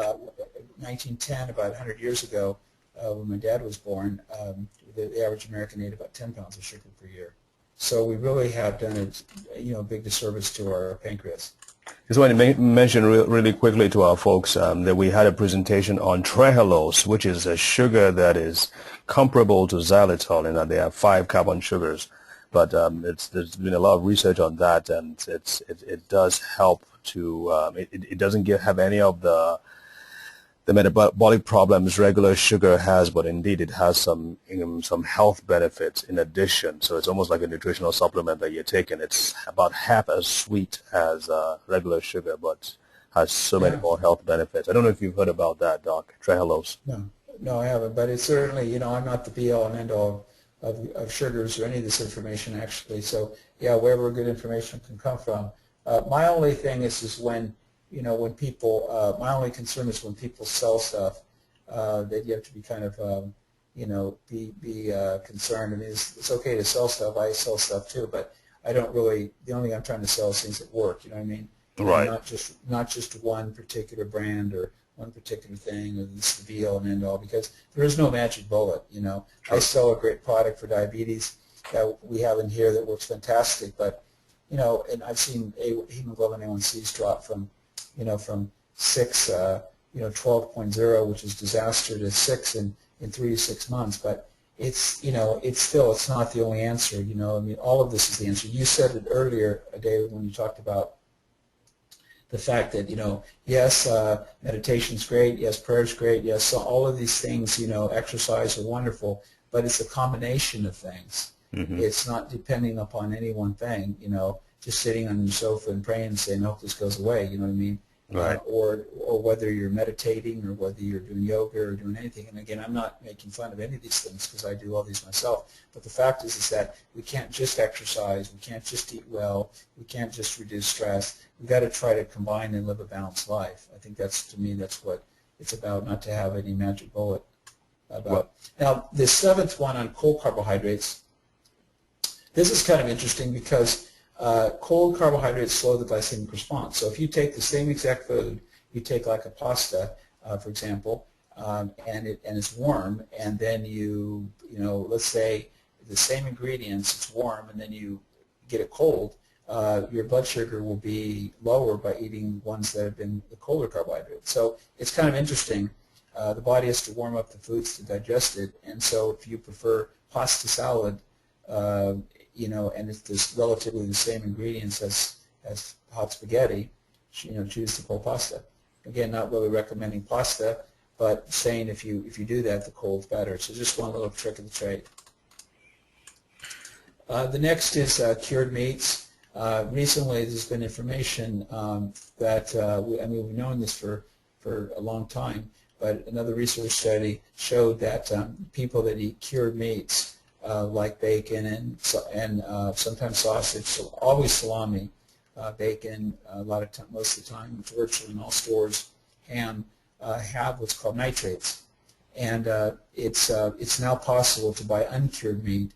1910, about 100 years ago, when my dad was born, the average American ate about 10 pounds of sugar per year. So we really have done a big disservice to our pancreas. Just want to mention really quickly to our folks that we had a presentation on trehalose, which is a sugar that is comparable to xylitol in that they have 5 carbon sugars. But there's been a lot of research on that, and it does help to it doesn't have any of the metabolic problems regular sugar has, but indeed it has some health benefits in addition. So it's almost like a nutritional supplement that you're taking. It's about half as sweet as regular sugar, but has so many more health benefits. I don't know if you've heard about that, Doc, trehalose. No, I haven't. But it's certainly, I'm not the be-all and end-all of sugars or any of this information, actually. So, yeah, wherever good information can come from. My only thing is when when people, my only concern is when people sell stuff, that you have to be kind of, be concerned. I mean, it's okay to sell stuff. I sell stuff too, but I don't really, the only thing I'm trying to sell is things that work, you know what I mean? Right. Not just one particular brand or one particular thing, or this is the be-all and end-all, because there is no magic bullet, Sure. I sell a great product for diabetes that we have in here that works fantastic, but, and I've seen hemoglobin A1Cs drop from 6, 12.0, which is disaster, to 6 in 3 to 6 months. But it's not the only answer. I mean, all of this is the answer. You said it earlier, David, when you talked about the fact that yes, meditation's great, yes, prayer's great, yes, so all of these things, exercise are wonderful, but it's a combination of things. Mm-hmm. It's not depending upon any one thing. Just sitting on your sofa and praying and saying, "I hope this goes away." You know what I mean? Right. Or whether you're meditating or whether you're doing yoga or doing anything. And again, I'm not making fun of any of these things because I do all these myself. But the fact is that we can't just exercise, we can't just eat well, we can't just reduce stress. We've got to try to combine and live a balanced life. I think that's what it's about, not to have any magic bullet about. Well, now, the 7th one on cold carbohydrates, this is kind of interesting because cold carbohydrates slow the glycemic response. So if you take the same exact food, you take like a pasta, for example, and it's warm, and then let's say the same ingredients, it's warm, and then you get it cold, your blood sugar will be lower by eating ones that have been the colder carbohydrates. So it's kind of interesting. The body has to warm up the foods to digest it, and so if you prefer pasta salad, and it's just relatively the same ingredients as hot spaghetti, choose the cold pasta. Again, not really recommending pasta, but saying if you do that, the cold's better. So just one little trick of the trade. The next is cured meats. Recently, there's been information that we've known this for a long time, but another research study showed that people that eat cured meats, like bacon and sometimes sausage, always salami, bacon, most of the time, virtually in all stores, ham, have what's called nitrates, and it's now possible to buy uncured meat.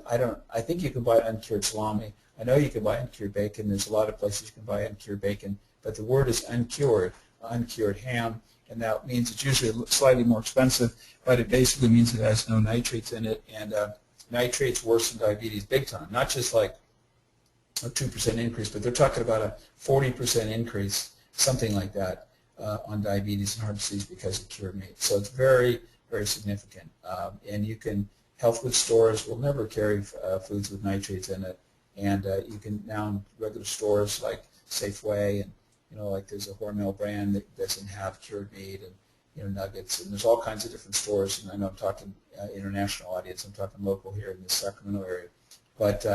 I think you can buy uncured salami. I know you can buy uncured bacon. There's a lot of places you can buy uncured bacon, but the word is uncured ham, and that means it's usually slightly more expensive, but it basically means it has no nitrates in it, and nitrates worsen diabetes big time, not just like a 2% increase, but they're talking about a 40% increase, something like that, on diabetes and heart disease because of cured meat. So it's very, very significant. And health food stores will never carry foods with nitrates in it. And you can now in regular stores like Safeway, and like there's a Hormel brand that doesn't have cured meat, and nuggets, and there's all kinds of different stores. And I know I'm talking international audience. I'm talking local here in the Sacramento area, but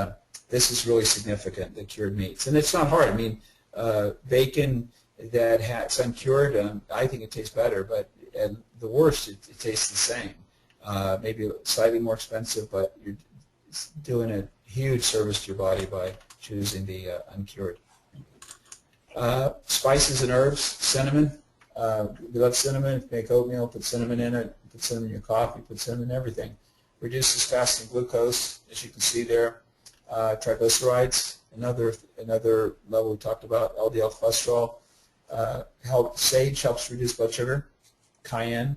this is really significant, the cured meats, and it's not hard. I mean, bacon that has uncured, I think it tastes better, but at the worst, it tastes the same. Maybe slightly more expensive, but you're doing a huge service to your body by choosing the uncured. Spices and herbs, cinnamon. We love cinnamon. If you make oatmeal, put cinnamon in it. Put cinnamon in your coffee. Put cinnamon in everything. Reduces fasting glucose, as you can see there. Triglycerides, another level we talked about. LDL cholesterol. Sage helps reduce blood sugar. Cayenne.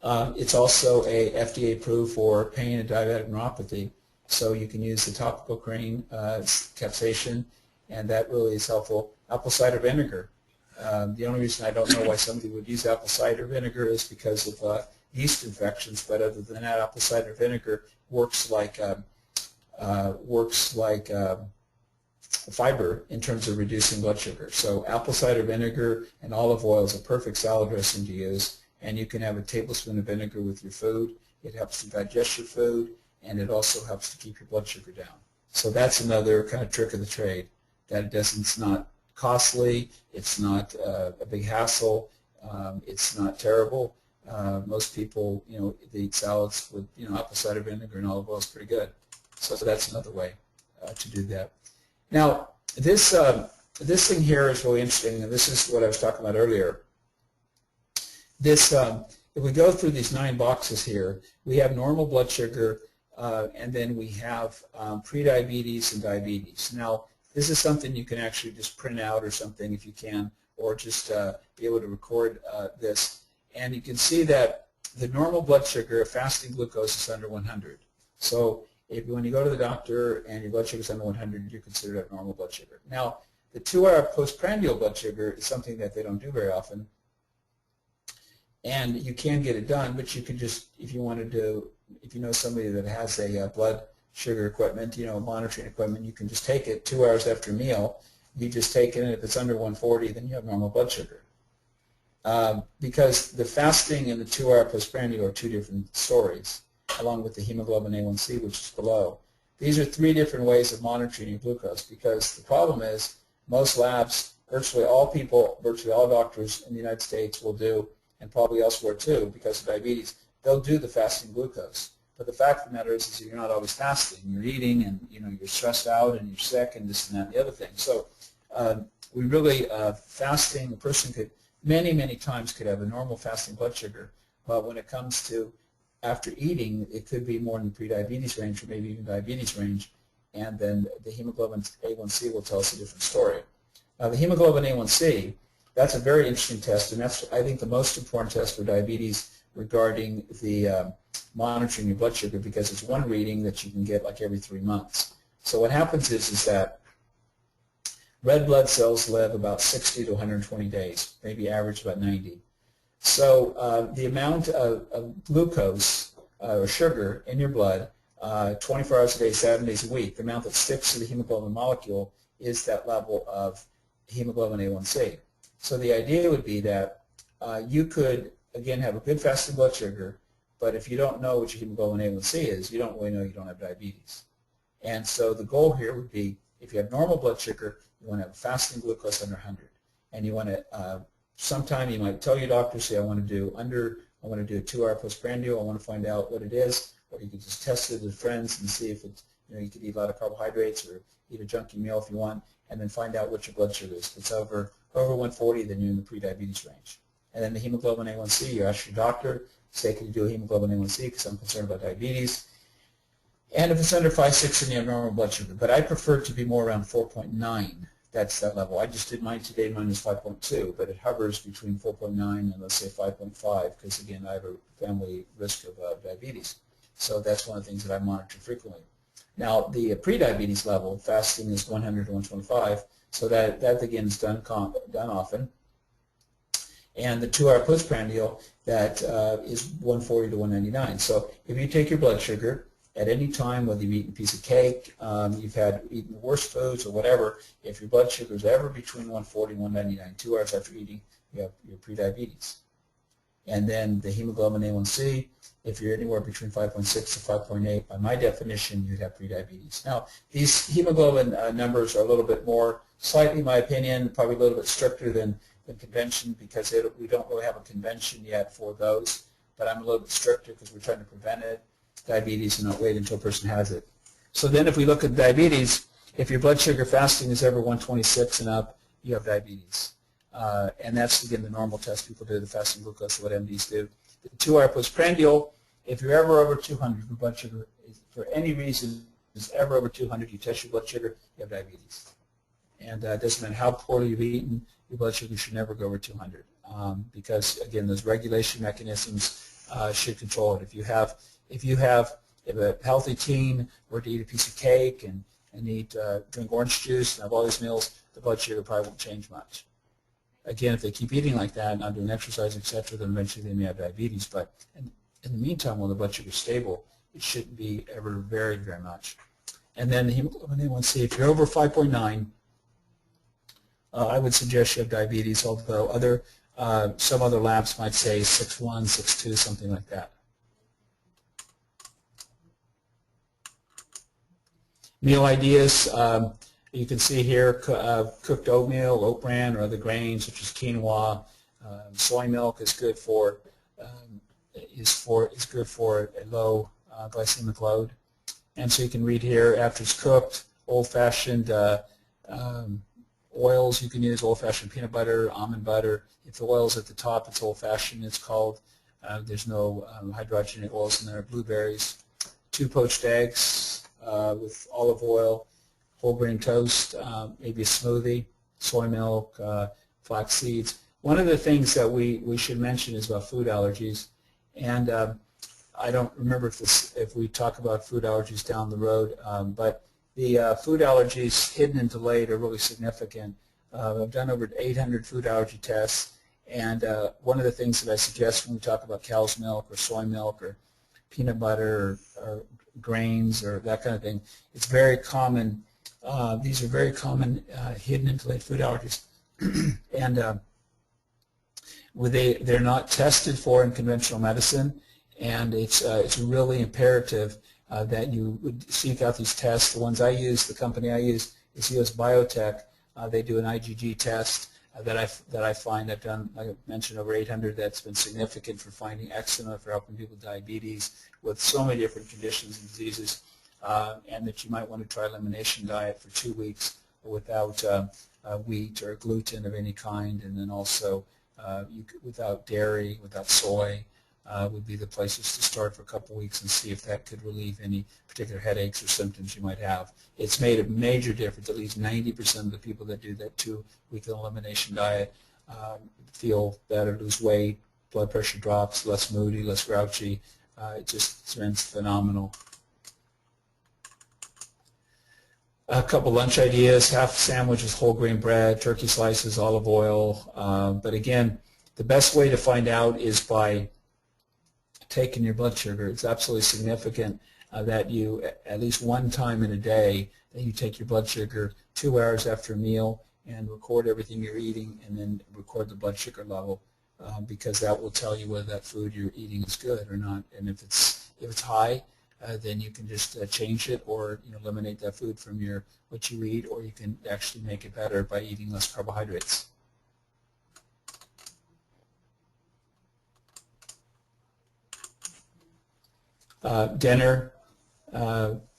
It's also a FDA approved for pain and diabetic neuropathy, so you can use the topical cream, capsaicin, and that really is helpful. Apple cider vinegar. The only reason I don't know why somebody would use apple cider vinegar is because of yeast infections, but other than that, apple cider vinegar works like fiber in terms of reducing blood sugar. So apple cider vinegar and olive oil is a perfect salad dressing to use, and you can have a tablespoon of vinegar with your food. It helps to digest your food, and it also helps to keep your blood sugar down. So that's another kind of trick of the trade. That it's not costly, it's not a big hassle, it's not terrible. Most people, they eat salads with, apple cider vinegar and olive oil is pretty good. So that's another way to do that. Now, this thing here is really interesting, and this is what I was talking about earlier. If we go through these 9 boxes here, we have normal blood sugar, and then we have prediabetes and diabetes. Now, this is something you can actually just print out or something if you can, or just be able to record this. And you can see that the normal blood sugar of fasting glucose is under 100. So when you go to the doctor and your blood sugar is under 100, you're considered to have normal blood sugar. Now, the 2-hour postprandial blood sugar is something that they don't do very often. And you can get it done, but you can just, if you know somebody that has a blood sugar equipment, monitoring equipment, you can just take it 2 hours after a meal. You just take it, and if it's under 140, then you have normal blood sugar. Because the fasting and the 2-hour postprandial are 2 different stories, along with the hemoglobin A1C, which is below. These are 3 different ways of monitoring your glucose, because the problem is most labs, virtually all people, virtually all doctors in the United States will do, and probably elsewhere too, because of diabetes, they'll do the fasting glucose. But the fact of the matter is you're not always fasting. You're eating, and you're stressed out, and you're sick, and this and that and the other thing. So we really, fasting, a person could many times could have a normal fasting blood sugar, but when it comes to after eating, it could be more in the prediabetes range or maybe even diabetes range, and then the hemoglobin A1C will tell us a different story. Now, the hemoglobin A1C, that's a very interesting test, and that's, I think, the most important test for diabetes regarding the monitoring your blood sugar, because it's one reading that you can get like every 3 months. So what happens is that red blood cells live about 60 to 120 days, maybe average about 90. So the amount of glucose or sugar in your blood 24 hours a day, 7 days a week, the amount that sticks to the hemoglobin molecule is that level of hemoglobin A1C. So the idea would be that you could, again, have a good fasting blood sugar, but if you don't know what your hemoglobin A1C is, you don't really know you don't have diabetes. And so the goal here would be, if you have normal blood sugar, you want to have fasting glucose under 100. And you want to, sometime you might tell your doctor, say, I want to do a 2-hour postprandial, I want to find out what it is, or you could just test it with friends and see if it's, you could eat a lot of carbohydrates or eat a junky meal if you want, and then find out what your blood sugar is. If it's over 140, then you're in the prediabetes range. And then the hemoglobin A1C, you ask your doctor, say, can you do a hemoglobin A1C because I'm concerned about diabetes. And if it's under 5.6, then you have normal blood sugar. But I prefer it to be more around 4.9. That's that level. I just did mine today. Mine is 5.2, but it hovers between 4.9 and let's say 5.5 because, again, I have a family risk of diabetes. So that's one of the things that I monitor frequently. Now, the prediabetes level, fasting is 100 to 125, so that again is done often. And the 2-hour postprandial, that is 140 to 199. So if you take your blood sugar at any time, whether you've eaten a piece of cake, you've eaten the worst foods or whatever, if your blood sugar is ever between 140 and 199, 2 hours after eating, you have your prediabetes. And then the hemoglobin A1C, if you're anywhere between 5.6 to 5.8, by my definition, you'd have prediabetes. Now, these hemoglobin numbers are a little bit more, slightly, in my opinion, probably a little bit stricter than convention, because we don't really have a convention yet for those. But I'm a little bit stricter because we're trying to prevent it, diabetes, and not wait until a person has it. So then if we look at diabetes, if your blood sugar fasting is ever 126 and up, you have diabetes. And that's, again, the normal test people do, the fasting glucose, what MDs do. The 2-hour postprandial, if you're ever over 200, your blood sugar, for any reason, is ever over 200, you test your blood sugar, you have diabetes. And it doesn't matter how poorly you've eaten, your blood sugar should never go over 200 because, again, those regulation mechanisms should control it. If a healthy teen were to eat a piece of cake and drink orange juice and have all these meals, the blood sugar probably won't change much. Again, if they keep eating like that, not doing exercise, etc., then eventually they may have diabetes. But in the meantime, while the blood sugar is stable, it shouldn't be ever very, very much. And then the hemoglobin A1C, if you're over 5.9, I would suggest you have diabetes, although some other labs might say 6.1, 6.2, something like that. Meal ideas. You can see here cooked oatmeal, oat bran, or other grains such as quinoa. Soy milk is good for a low glycemic load. And so you can read here after it's cooked, old-fashioned oils you can use, old-fashioned peanut butter, almond butter. If the oil's at the top, it's old-fashioned. It's called. There's no hydrogenated oils in there. Blueberries, 2 poached eggs with olive oil. Whole grain toast, maybe a smoothie, soy milk, flax seeds. One of the things that we should mention is about food allergies, and I don't remember if we talk about food allergies down the road, but the food allergies hidden and delayed are really significant. I've done over 800 food allergy tests, and one of the things that I suggest when we talk about cow's milk or soy milk or peanut butter or grains or that kind of thing, it's very common. These are very common hidden and delayed food allergies, and they're not tested for in conventional medicine, and it's really imperative that you would seek out these tests. The ones I use, the company I use, is US Biotech. They do an IgG test that I find I've done, like I mentioned, over 800. That's been significant for finding eczema, for helping people with diabetes, with so many different conditions and diseases. And that you might want to try elimination diet for 2 weeks without wheat or gluten of any kind, and then also without dairy, without soy, would be the places to start for a couple weeks and see if that could relieve any particular headaches or symptoms you might have. It's made a major difference. At least 90% of the people that do that 2-week elimination diet feel better, lose weight, blood pressure drops, less moody, less grouchy. It's been phenomenal. A couple lunch ideas: half sandwiches, whole grain bread, turkey slices, olive oil. But again, the best way to find out is by taking your blood sugar. It's absolutely significant that you, at least one time in a day, that you take your blood sugar 2 hours after a meal and record everything you're eating, and then record the blood sugar level, because that will tell you whether that food you're eating is good or not. And if it's high, then you can just change it, or eliminate that food from what you eat, or you can actually make it better by eating less carbohydrates. Dinner,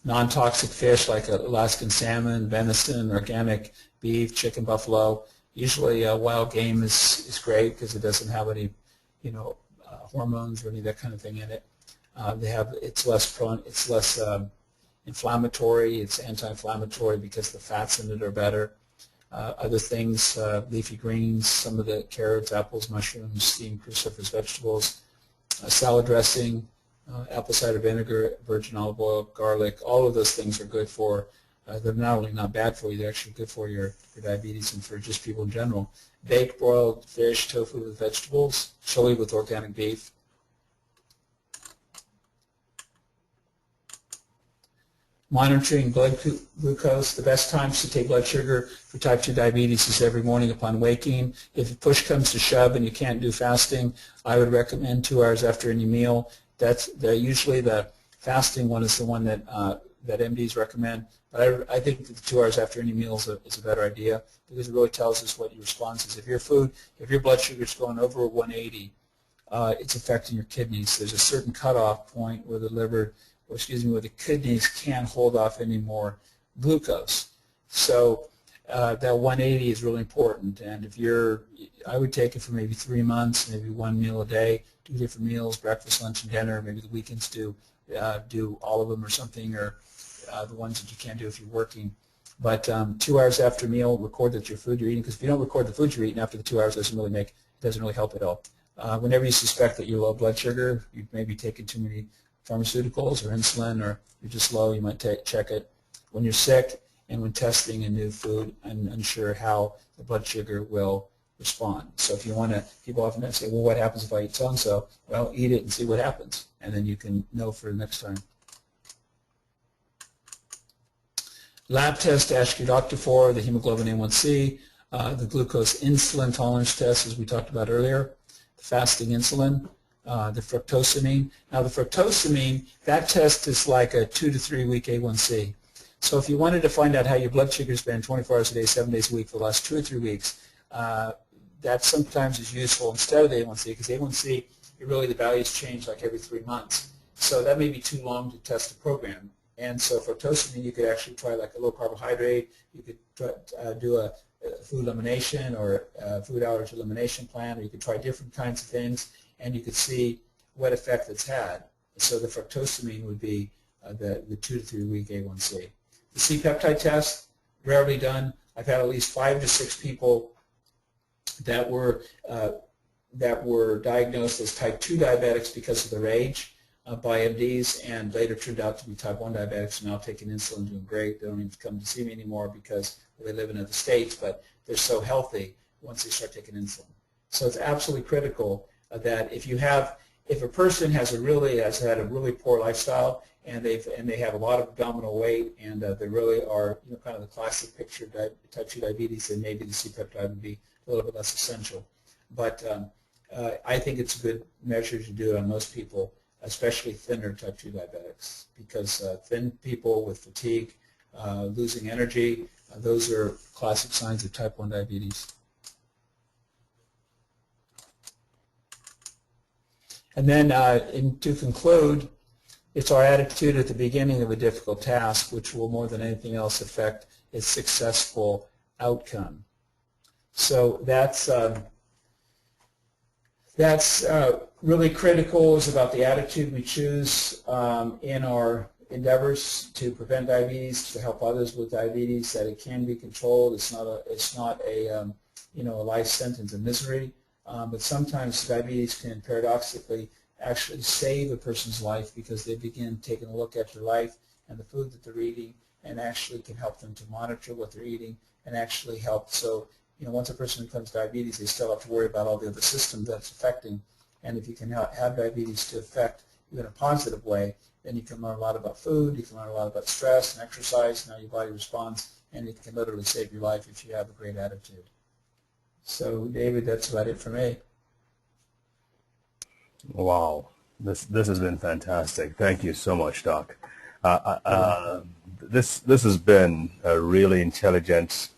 non-toxic fish like Alaskan salmon, venison, organic beef, chicken, buffalo. Usually wild game is great because it doesn't have any hormones or any of that kind of thing in it. It's less inflammatory. It's anti-inflammatory because the fats in it are better. Other things, leafy greens, some of the carrots, apples, mushrooms, steamed cruciferous vegetables, salad dressing, apple cider vinegar, virgin olive oil, garlic. All of those things are good for. They're not only not bad for you, they're actually good for your diabetes and for just people in general. Baked, broiled fish, tofu with vegetables, chili with organic beef. monitoring blood glucose. The best times to take blood sugar for type 2 diabetes is every morning upon waking. If push comes to shove and you can't do fasting, I would recommend 2 hours after any meal. Usually the fasting one is the one that MDs recommend. But I think that the 2 hours after any meal is a better idea because it really tells us what your response is. If your blood sugar is going over 180, it's affecting your kidneys. There's a certain cutoff point where where the kidneys can't hold off any more glucose. So that 180 is really important. And I would take it for maybe 3 months, maybe one meal a day, 2 different meals, breakfast, lunch, and dinner. Maybe the weekends do all of them or something, or the ones that you can't do if you're working. But 2 hours after meal, record that your food you're eating, because if you don't record the food you're eating after the 2 hours, it doesn't really help at all. Whenever you suspect that you're low blood sugar, you may be taking too many pharmaceuticals or insulin, or you're just low, you might check it. When you're sick and when testing a new food and unsure how the blood sugar will respond. So if you want to, people often say, well, what happens if I eat so-and-so? Well, eat it and see what happens, and then you can know for the next time. Lab test to ask your doctor for the hemoglobin A1C, the glucose insulin tolerance test, as we talked about earlier, the fasting insulin, the fructosamine. Now the fructosamine, that test is like a 2 to 3 week A1C. So if you wanted to find out how your blood sugar's been 24 hours a day, 7 days a week for the last 2 or 3 weeks, that sometimes is useful instead of the A1C, because A1C, the values change like every 3 months. So that may be too long to test the program. And so fructosamine, you could actually try like a low carbohydrate. You could do a food elimination or a food allergy elimination plan, or you could try different kinds of things, and you could see what effect it's had. So the fructosamine would be the 2 to 3 week A1C. The C-peptide test, rarely done. I've had at least 5 to 6 people that were diagnosed as type 2 diabetics because of their age by MDs, and later turned out to be type 1 diabetics, and now taking insulin, doing great. They don't even come to see me anymore because they live in other states, but they're so healthy once they start taking insulin. So it's absolutely critical that if a person has had a really poor lifestyle, and they have a lot of abdominal weight, and they really are kind of the classic picture of type 2 diabetes, then maybe the C-peptide would be a little bit less essential. But I think it's a good measure to do on most people, especially thinner type 2 diabetics, because thin people with fatigue, losing energy, those are classic signs of type 1 diabetes. And then to conclude, it's our attitude at the beginning of a difficult task which will more than anything else affect its successful outcome. So that's really critical, is about the attitude we choose in our endeavors to prevent diabetes, to help others with diabetes, that it can be controlled. It's not a life sentence of misery, but sometimes diabetes can paradoxically actually save a person's life, because they begin taking a look at their life and the food that they're eating, and actually can help them to monitor what they're eating and actually help. So once a person becomes diabetes, they still have to worry about all the other systems that's affecting. And if you can have diabetes to affect you in a positive way, then you can learn a lot about food, you can learn a lot about stress and exercise, and how your body responds, and it can literally save your life if you have a great attitude. So, David, that's about it for me. Wow, this has been fantastic. Thank you so much, Doc. This has been a really intelligent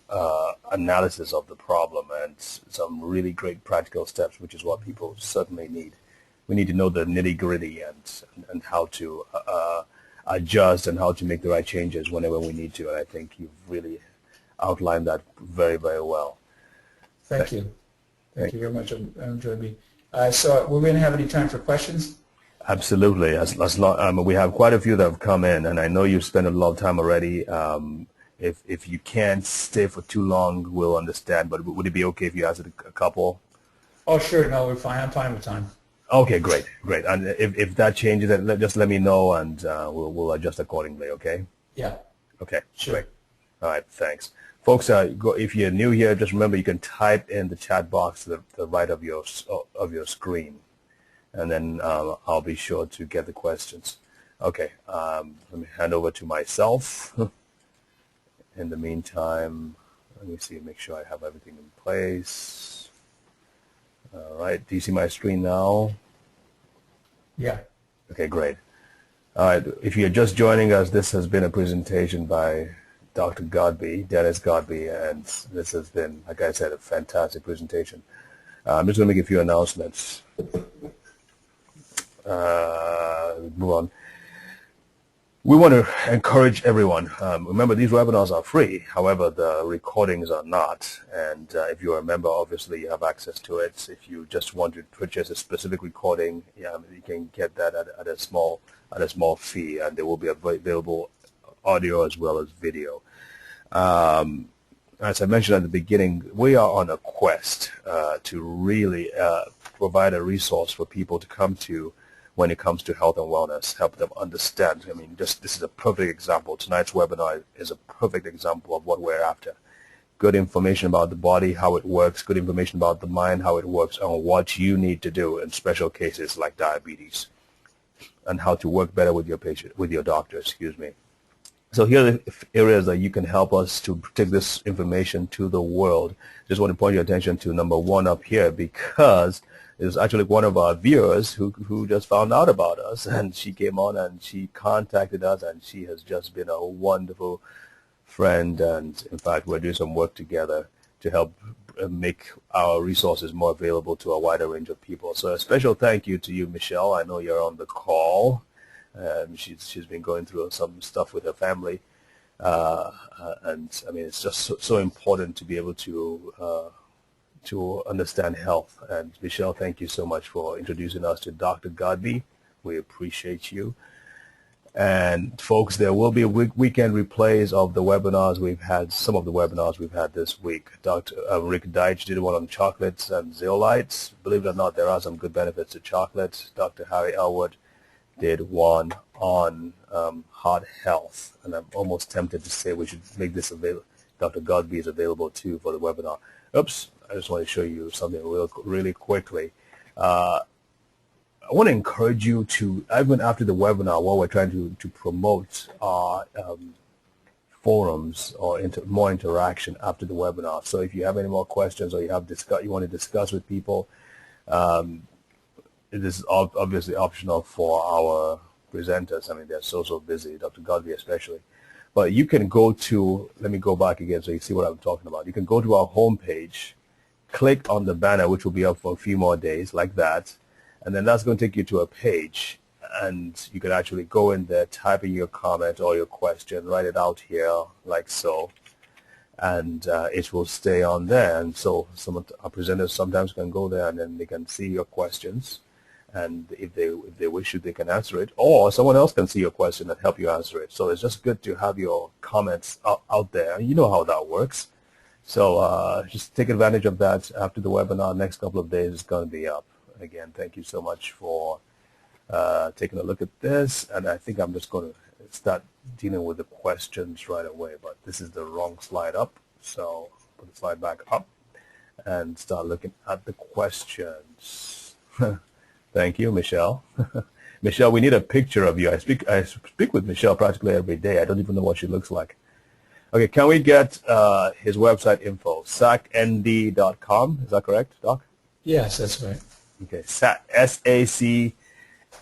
analysis of the problem, and some really great practical steps, which is what people certainly need. We need to know the nitty-gritty and how to adjust and how to make the right changes whenever we need to, and I think you've really outlined that very, very well. Thank you. Thank you very much. I enjoyed being. So we're going to have any time for questions? Absolutely. We have quite a few that have come in, and I know you've spent a lot of time already. If you can't stay for too long, we'll understand, but would it be okay if you answered a couple? Oh, sure. No, we're fine. I'm fine with time. Okay, great. And if that changes, then just let me know, and we'll adjust accordingly, okay? Yeah. Okay, sure. Great. All right, thanks. Folks, if you're new here, just remember you can type in the chat box to the right of your screen, and then I'll be sure to get the questions. Okay, let me hand over to myself. In the meantime, let me see, make sure I have everything in place. All right, do you see my screen now? Yeah. Okay, great. All right, if you're just joining us, this has been a presentation by Dr. Godby, Dennis Godby, and this has been, like I said, a fantastic presentation. I'm just going to make a few announcements. Move on. We want to encourage everyone. Remember, these webinars are free. However, the recordings are not. And if you're a member, obviously you have access to it. If you just want to purchase a specific recording, you can get that at a small fee, and there will be available audio as well as video. As I mentioned at the beginning, we are on a quest to really provide a resource for people to come to when it comes to health and wellness, help them understand. I mean, this is a perfect example. Tonight's webinar is a perfect example of what we're after. Good information about the body, how it works, good information about the mind, how it works, and what you need to do in special cases like diabetes, and how to work better with your patient, with your doctor, excuse me. So here are the areas that you can help us to take this information to the world. Just want to point your attention to number one up here, because it was actually one of our viewers who just found out about us, and she came on and she contacted us, and she has just been a wonderful friend. And in fact, we're doing some work together to help make our resources more available to a wider range of people. So a special thank you to you, Michelle. I know you're on the call. She's been going through some stuff with her family, and I mean, it's just so important to be able to understand health. And Michelle, thank you so much for introducing us to Dr. Godby. We appreciate you. And folks, there will be weekend replays of the webinars we've had, some of the webinars we've had this week. Dr. Rick Deitch did one on chocolates and zeolites. Believe it or not, there are some good benefits to chocolate. Dr. Harry Elwood did one on heart health, and I'm almost tempted to say we should make this available. Dr. Godby is available too for the webinar. Oops, I just want to show you something really quickly. I want to encourage you to, even after the webinar, while we're trying to promote our forums or more interaction after the webinar. So if you have any more questions or you want to discuss with people, it is obviously optional for our presenters. I mean, they're so busy, Dr. Godby especially. But you can go to, let me go back again so you see what I'm talking about. You can go to our homepage, click on the banner, which will be up for a few more days, like that, and then that's going to take you to a page, and you can actually go in there, type in your comment or your question, write it out here, like so, and it will stay on there. And so some of our presenters sometimes can go there, and then they can see your questions. And if they wish to, they can answer it, or someone else can see your question and help you answer it. So it's just good to have your comments out there. You know how that works. So just take advantage of that after the webinar. Next couple of days it's going to be up. Again, thank you so much for taking a look at this. And I think I'm just going to start dealing with the questions right away. But this is the wrong slide up. So put the slide back up and start looking at the questions. Thank you, Michelle. Michelle, we need a picture of you. I speak with Michelle practically every day. I don't even know what she looks like. Okay, can we get his website info? sacnd.com. Is that correct, Doc? Yes, that's right. Okay, SACND,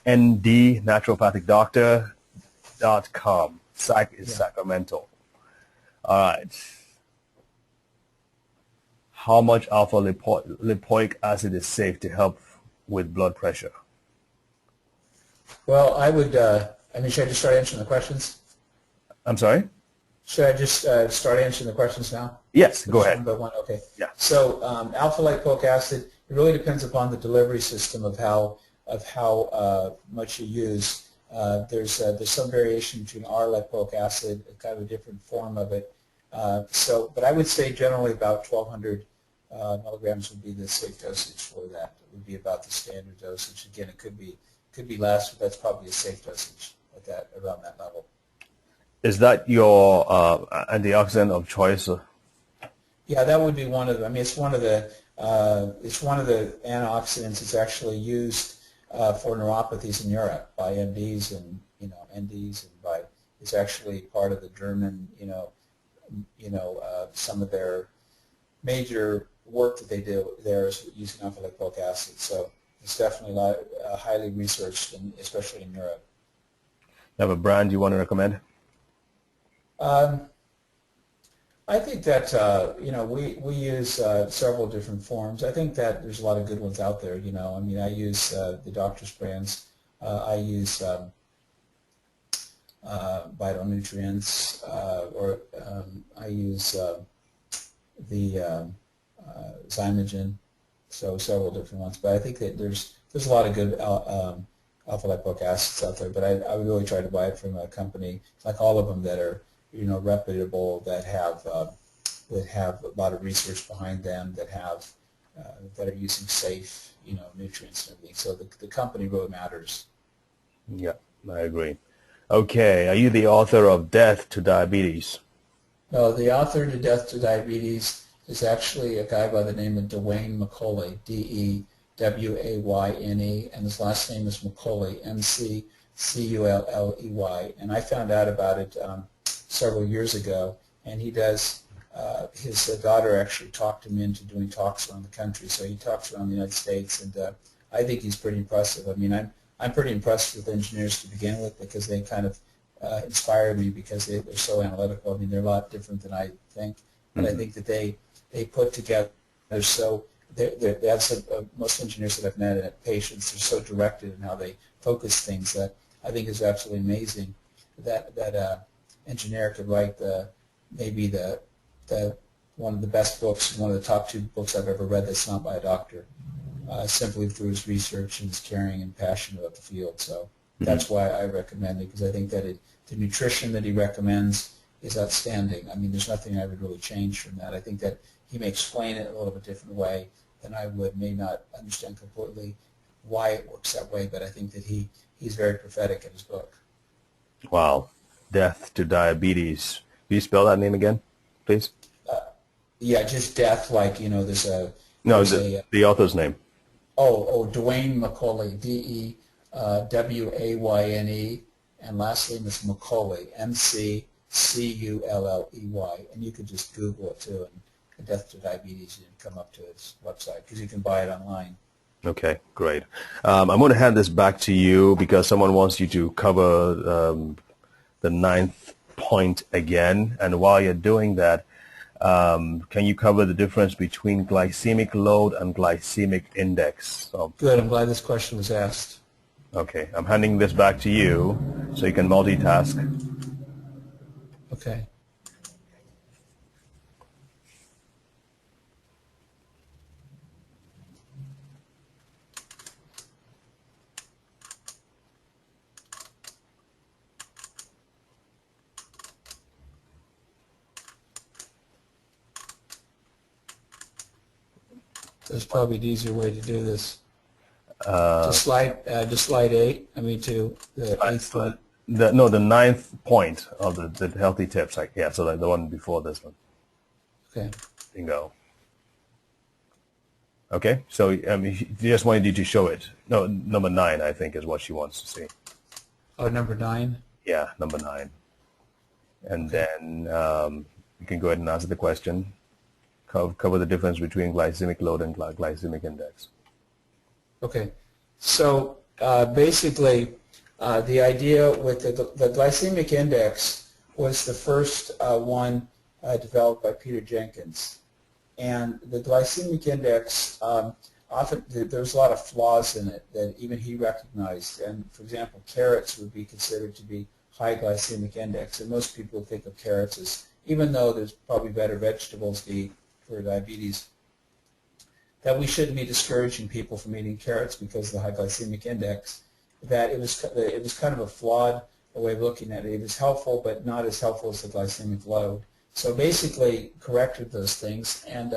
naturopathicdoctor.com. SAC is Sacramento. All right. How much alpha lipoic acid is safe to help with blood pressure? Well, I would, should I just start answering the questions? I'm sorry? Should I just start answering the questions now? Yes, go ahead. One by one, okay. Yeah. So alpha lipoic acid, it really depends upon the delivery system of how much you use. There's some variation between R lipoic acid, kind of a different form of it. But I would say generally about 1,200 milligrams would be the safe dosage for that. It would be about the standard dosage. Again, it could be less, but that's probably a safe dosage at that, around that level. Is that your antioxidant of choice? Yeah, that would be one of them. I mean, it's one of the antioxidants that's actually used for neuropathies in Europe by MDs and NDs, and is actually part of the German, some of their major work that they do there is using alpha-lipoic acid. So it's definitely highly researched, especially in Europe. You have a brand you want to recommend? I think that we use several different forms. I think that there's a lot of good ones out there. I use the doctor's brands. I use Phytonutrients, or I use the Zymogen. So several different ones. But I think that there's a lot of good alpha-lipoic acids out there. But I would really try to buy it from a company like all of them that are reputable, that have a lot of research behind them, that are using safe nutrients and everything. So the company really matters. Yeah, I agree. Okay, are you the author of Death to Diabetes? No, the author to Death to Diabetes is actually a guy by the name of Dwayne McCauley, D-E-W-A-Y-N-E, and his last name is McCauley, M-C-C-U-L-L-E-Y. And I found out about it several years ago, and he does, his daughter actually talked him into doing talks around the country, so he talks around the United States, and I think he's pretty impressive. I mean, I'm pretty impressed with engineers to begin with, because they kind of inspire me, because they're so analytical. I mean, they're a lot different than I think, but I think that they put together so that's most engineers that I've met and patients, they're so directed in how they focus things that I think is absolutely amazing that engineer could write maybe one of the best books, one of the top 2 books I've ever read that's not by a doctor, simply through his research and his caring and passion about the field. So that's why I recommend it, because I think that the nutrition that he recommends is outstanding. I mean, there's nothing I would really change from that. I think that he may explain it a little bit different way than I would, may not understand completely why it works that way, but I think that he's very prophetic in his book. Wow. Death to Diabetes. Can you spell that name again, please? Yeah, just death, like, there's a... No, the author's name. Dwayne McCauley, D-E-W-A-Y-N-E, and last name is McCauley, M-C-C-U-L-L-E-Y, and you could just Google it too, and Death to Diabetes, and come up to his website, because you can buy it online. Okay, great. I'm going to hand this back to you, because someone wants you to cover the 9th point again, and while you're doing that, can you cover the difference between glycemic load and glycemic index? Good, I'm glad this question was asked. Okay, I'm handing this back to you so you can multitask. Okay. There's probably an easier way to do this. To slide 8. I mean, to the 8th one. The 9th point of the healthy tips. So the one before this one. Okay. Bingo. Okay, so she just wanted you to show it. No, number 9, I think, is what she wants to see. Oh, number 9? Yeah, number 9. And then you can go ahead and answer the question. Cover the difference between glycemic load and glycemic index. Okay. So basically, the idea with the glycemic index was the first one developed by Peter Jenkins. And the glycemic index, often there's a lot of flaws in it that even he recognized. And for example, carrots would be considered to be high glycemic index. And most people think of carrots as, even though there's probably better vegetables to eat for diabetes, that we shouldn't be discouraging people from eating carrots because of the high glycemic index, that it was kind of a flawed way of looking at it. It was helpful, but not as helpful as the glycemic load. So basically corrected those things, and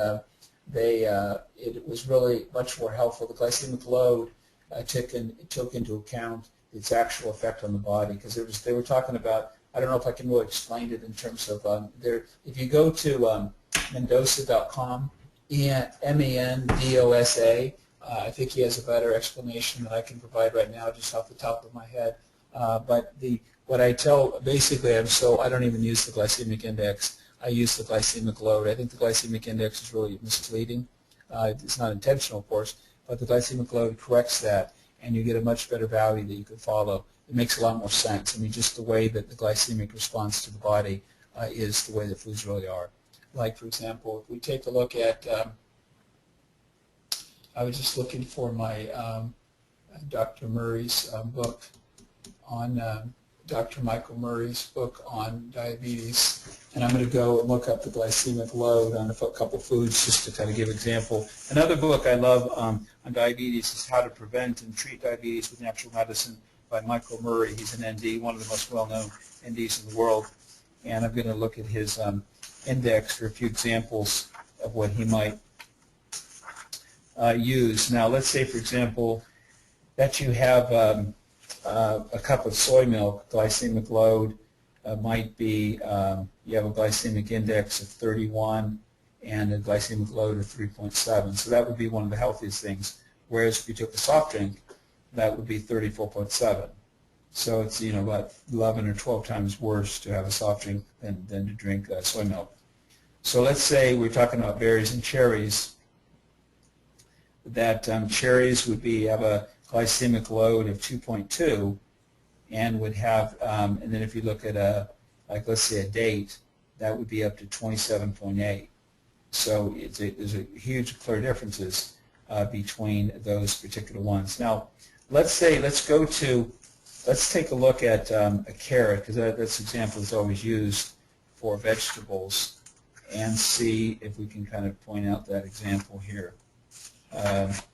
it was really much more helpful. The glycemic load took into account its actual effect on the body, because they were talking about, I don't know if I can really explain it in terms of, if you go to Mendoza.com, M-E-N-D-O-S-A. I think he has a better explanation than I can provide right now just off the top of my head. What I tell basically, I don't even use the glycemic index. I use the glycemic load. I think the glycemic index is really misleading. It's not intentional, of course, but the glycemic load corrects that, and you get a much better value that you can follow. It makes a lot more sense. I mean, just the way that the glycemic response to the body is the way that foods really are. Like, for example, if we take a look at, I was just looking for my Dr. Murray's book on, Dr. Michael Murray's book on diabetes, and I'm going to go and look up the glycemic load on a couple foods just to kind of give example. Another book I love on diabetes is How to Prevent and Treat Diabetes with Natural Medicine by Michael Murray. He's an ND, one of the most well-known NDs in the world, and I'm going to look at his index for a few examples of what he might use. Now, let's say, for example, that you have a cup of soy milk. Glycemic load might be, you have a glycemic index of 31 and a glycemic load of 3.7. So that would be one of the healthiest things. Whereas if you took a soft drink, that would be 34.7. So it's, about 11 or 12 times worse to have a soft drink than to drink soy milk. So let's say we're talking about berries and cherries. That cherries would have a glycemic load of 2.2, and would have, and then if you look at let's say a date, that would be up to 27.8. So there's a huge clear differences between those particular ones. Now, let's take a look at a carrot, because this example is always used for vegetables, and see if we can kind of point out that example here. Let's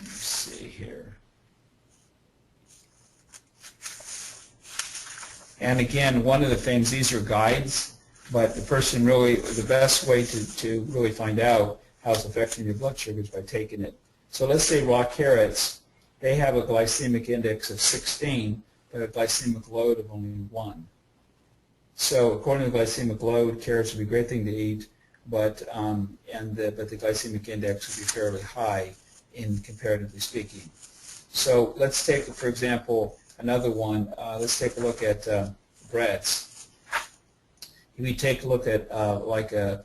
see here. And again, one of the things, these are guides, but the best way to really find out how it's affecting your blood sugar is by taking it. So let's say raw carrots, they have a glycemic index of 16, but a glycemic load of only 1. So according to the glycemic load, carrots would be a great thing to eat, but the glycemic index would be fairly high in comparatively speaking. So let's take, for example, another one. Let's take a look at breads. If we take a look at like a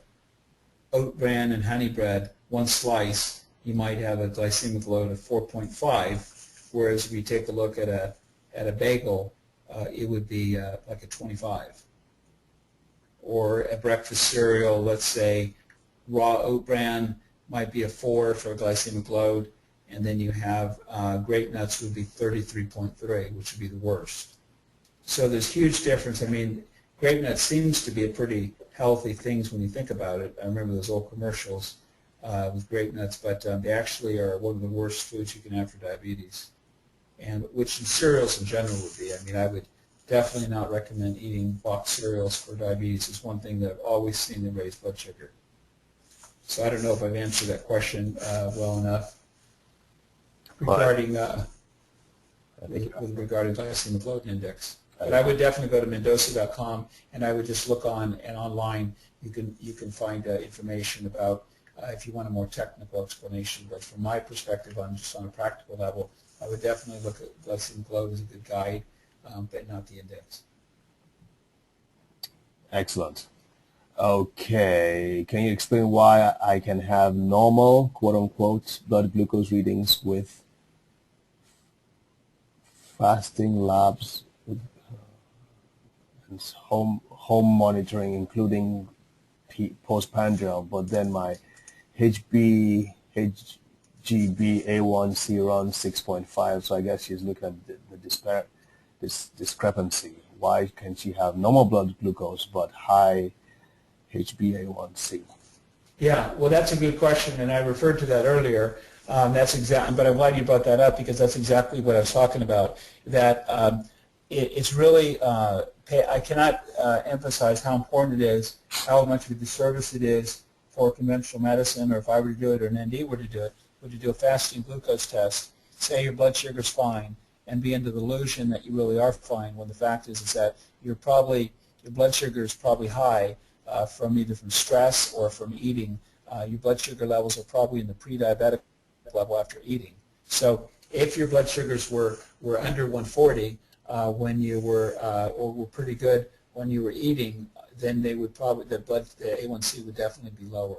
oat bran and honey bread, one slice, you might have a glycemic load of 4.5, whereas if you take a look at a bagel, it would be like a 25. Or a breakfast cereal, let's say raw oat bran might be a 4 for a glycemic load, and then you have grape nuts would be 33.3, which would be the worst. So there's huge difference. I mean, grape nuts seems to be a pretty healthy thing when you think about it. I remember those old commercials with grape nuts, but they actually are one of the worst foods you can have for diabetes, and which in cereals in general would be. I mean, I would definitely not recommend eating boxed cereals for diabetes. It's one thing that I've always seen to raise blood sugar. So I don't know if I've answered that question well enough regarding regarding glycemic load index. But I would definitely go to Mendoza.com, and I would just look on and online. You can find information about if you want a more technical explanation. But from my perspective, just on a practical level, I would definitely look at glycemic load as a good guide, but not the index. Excellent. Okay, can you explain why I can have normal, quote-unquote, blood glucose readings with fasting labs and home monitoring, including postprandial, but then my HbA1c runs 6.5, so I guess she's looking at this discrepancy. Why can she have normal blood glucose but high HbA1c? Yeah, well, that's a good question, and I referred to that earlier. But I'm glad you brought that up, because that's exactly what I was talking about. That it's really, I cannot emphasize how important it is, how much of a disservice it is for conventional medicine, or if I were to do it, or an ND were to do it, were to do a fasting glucose test, say your blood sugar's fine, and be in the delusion that you really are fine, when the fact is that your blood sugar is probably high from either from stress or from eating. Your blood sugar levels are probably in the pre-diabetic level after eating. So if your blood sugars were under 140 when you were, or were pretty good when you were eating, then they would probably, the A1C would definitely be lower.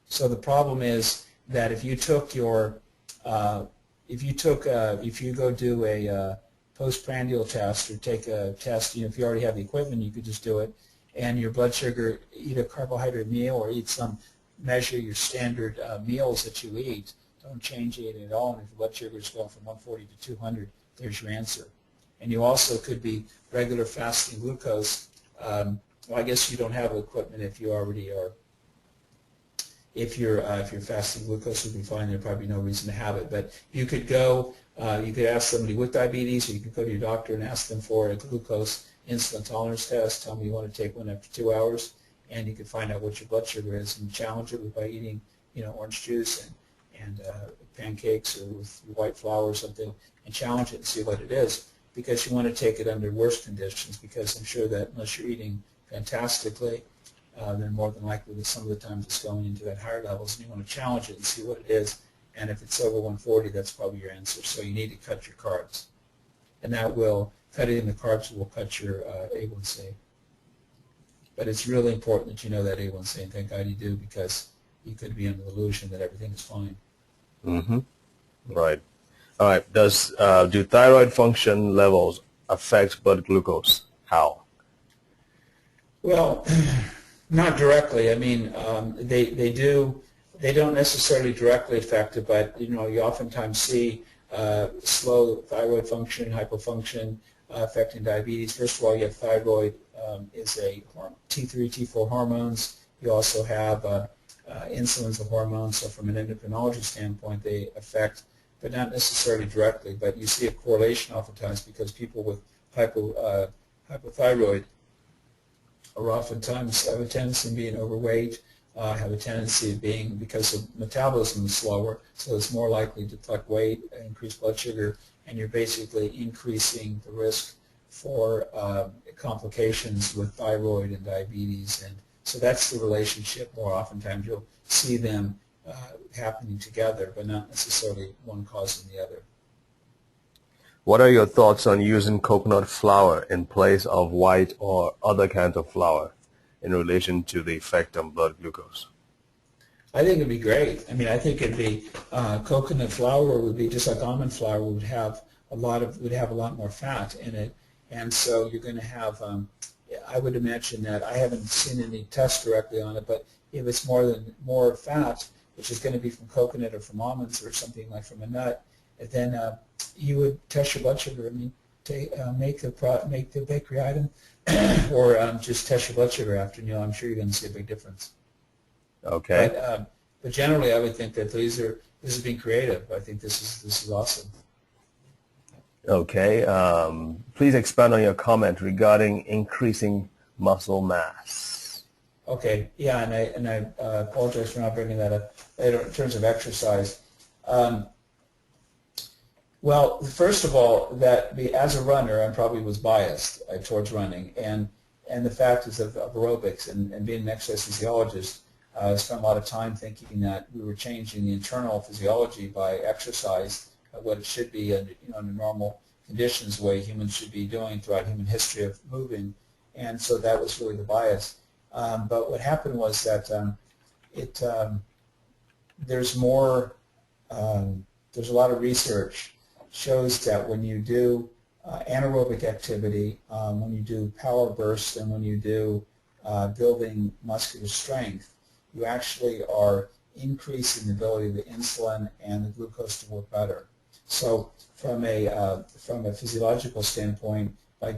So the problem is that if you took your, if you go do a postprandial test or take a test, if you already have the equipment, you could just do it, and your blood sugar, eat a carbohydrate meal or measure your standard meals that you eat, don't change it at all, and if your blood sugar is going from 140 to 200, there's your answer. And you also could be regular fasting glucose. Well, I guess you don't have equipment if you already are. If you're fasting glucose, would be fine. There'd probably be no reason to have it. But you could go, you could ask somebody with diabetes, or you could go to your doctor and ask them for a glucose insulin tolerance test. Tell them you want to take one after 2 hours, and you can find out what your blood sugar is and challenge it by eating, orange juice and pancakes or with white flour or something, and challenge it and see what it is. Because you want to take it under worse conditions, because I'm sure that unless you're eating fantastically, then more than likely that some of the times it's going into at higher levels, and you want to challenge it and see what it is. And if it's over 140, that's probably your answer. So you need to cut your carbs, and cutting the carbs will cut your A1C. But it's really important that you know that A1C, and thank God you do, because you could be under the illusion that everything is fine. Mm-hmm. Right. All right. Do thyroid function levels affect blood glucose? How? Well, not directly. I mean, they do. They don't necessarily directly affect it, but you oftentimes see slow thyroid function, hypofunction affecting diabetes. First of all, you have thyroid is a T3, T4 hormones. You also have insulin's a hormone. So from an endocrinology standpoint, they affect, but not necessarily directly. But you see a correlation oftentimes, because people with hypothyroid are oftentimes have a tendency of being overweight, have a tendency of being, because of metabolism is slower, so it's more likely to collect weight, increase blood sugar, and you're basically increasing the risk for complications with thyroid and diabetes. And so that's the relationship. More oftentimes you'll see them happening together, but not necessarily one causing the other. What are your thoughts on using coconut flour in place of white or other kinds of flour in relation to the effect on blood glucose? I think it'd be great. I mean, I think it'd be coconut flour would be just like almond flour would have a lot more fat in it, and so you're going to have. I would imagine that I haven't seen any tests directly on it, but if it's more fat, which is going to be from coconut or from almonds or something like from a nut, then you would test your blood sugar. I mean, make the bakery item, or just test your blood sugar after. I'm sure you're going to see a big difference. Okay. But generally, I would think that this is being creative. I think this is awesome. Okay. Please expand on your comment regarding increasing muscle mass. Okay. Yeah, and I apologize for not bringing that up later in terms of exercise. Well, first of all, as a runner, I probably was biased towards running, and the fact is of aerobics and being an exercise physiologist, I spent a lot of time thinking that we were changing the internal physiology by exercise, what it should be under normal conditions, the way humans should be doing throughout human history of moving, and so that was really the bias. But what happened was that there's a lot of research shows that when you do anaerobic activity, when you do power bursts, and when you do building muscular strength, you actually are increasing the ability of the insulin and the glucose to work better. So from a physiological standpoint, by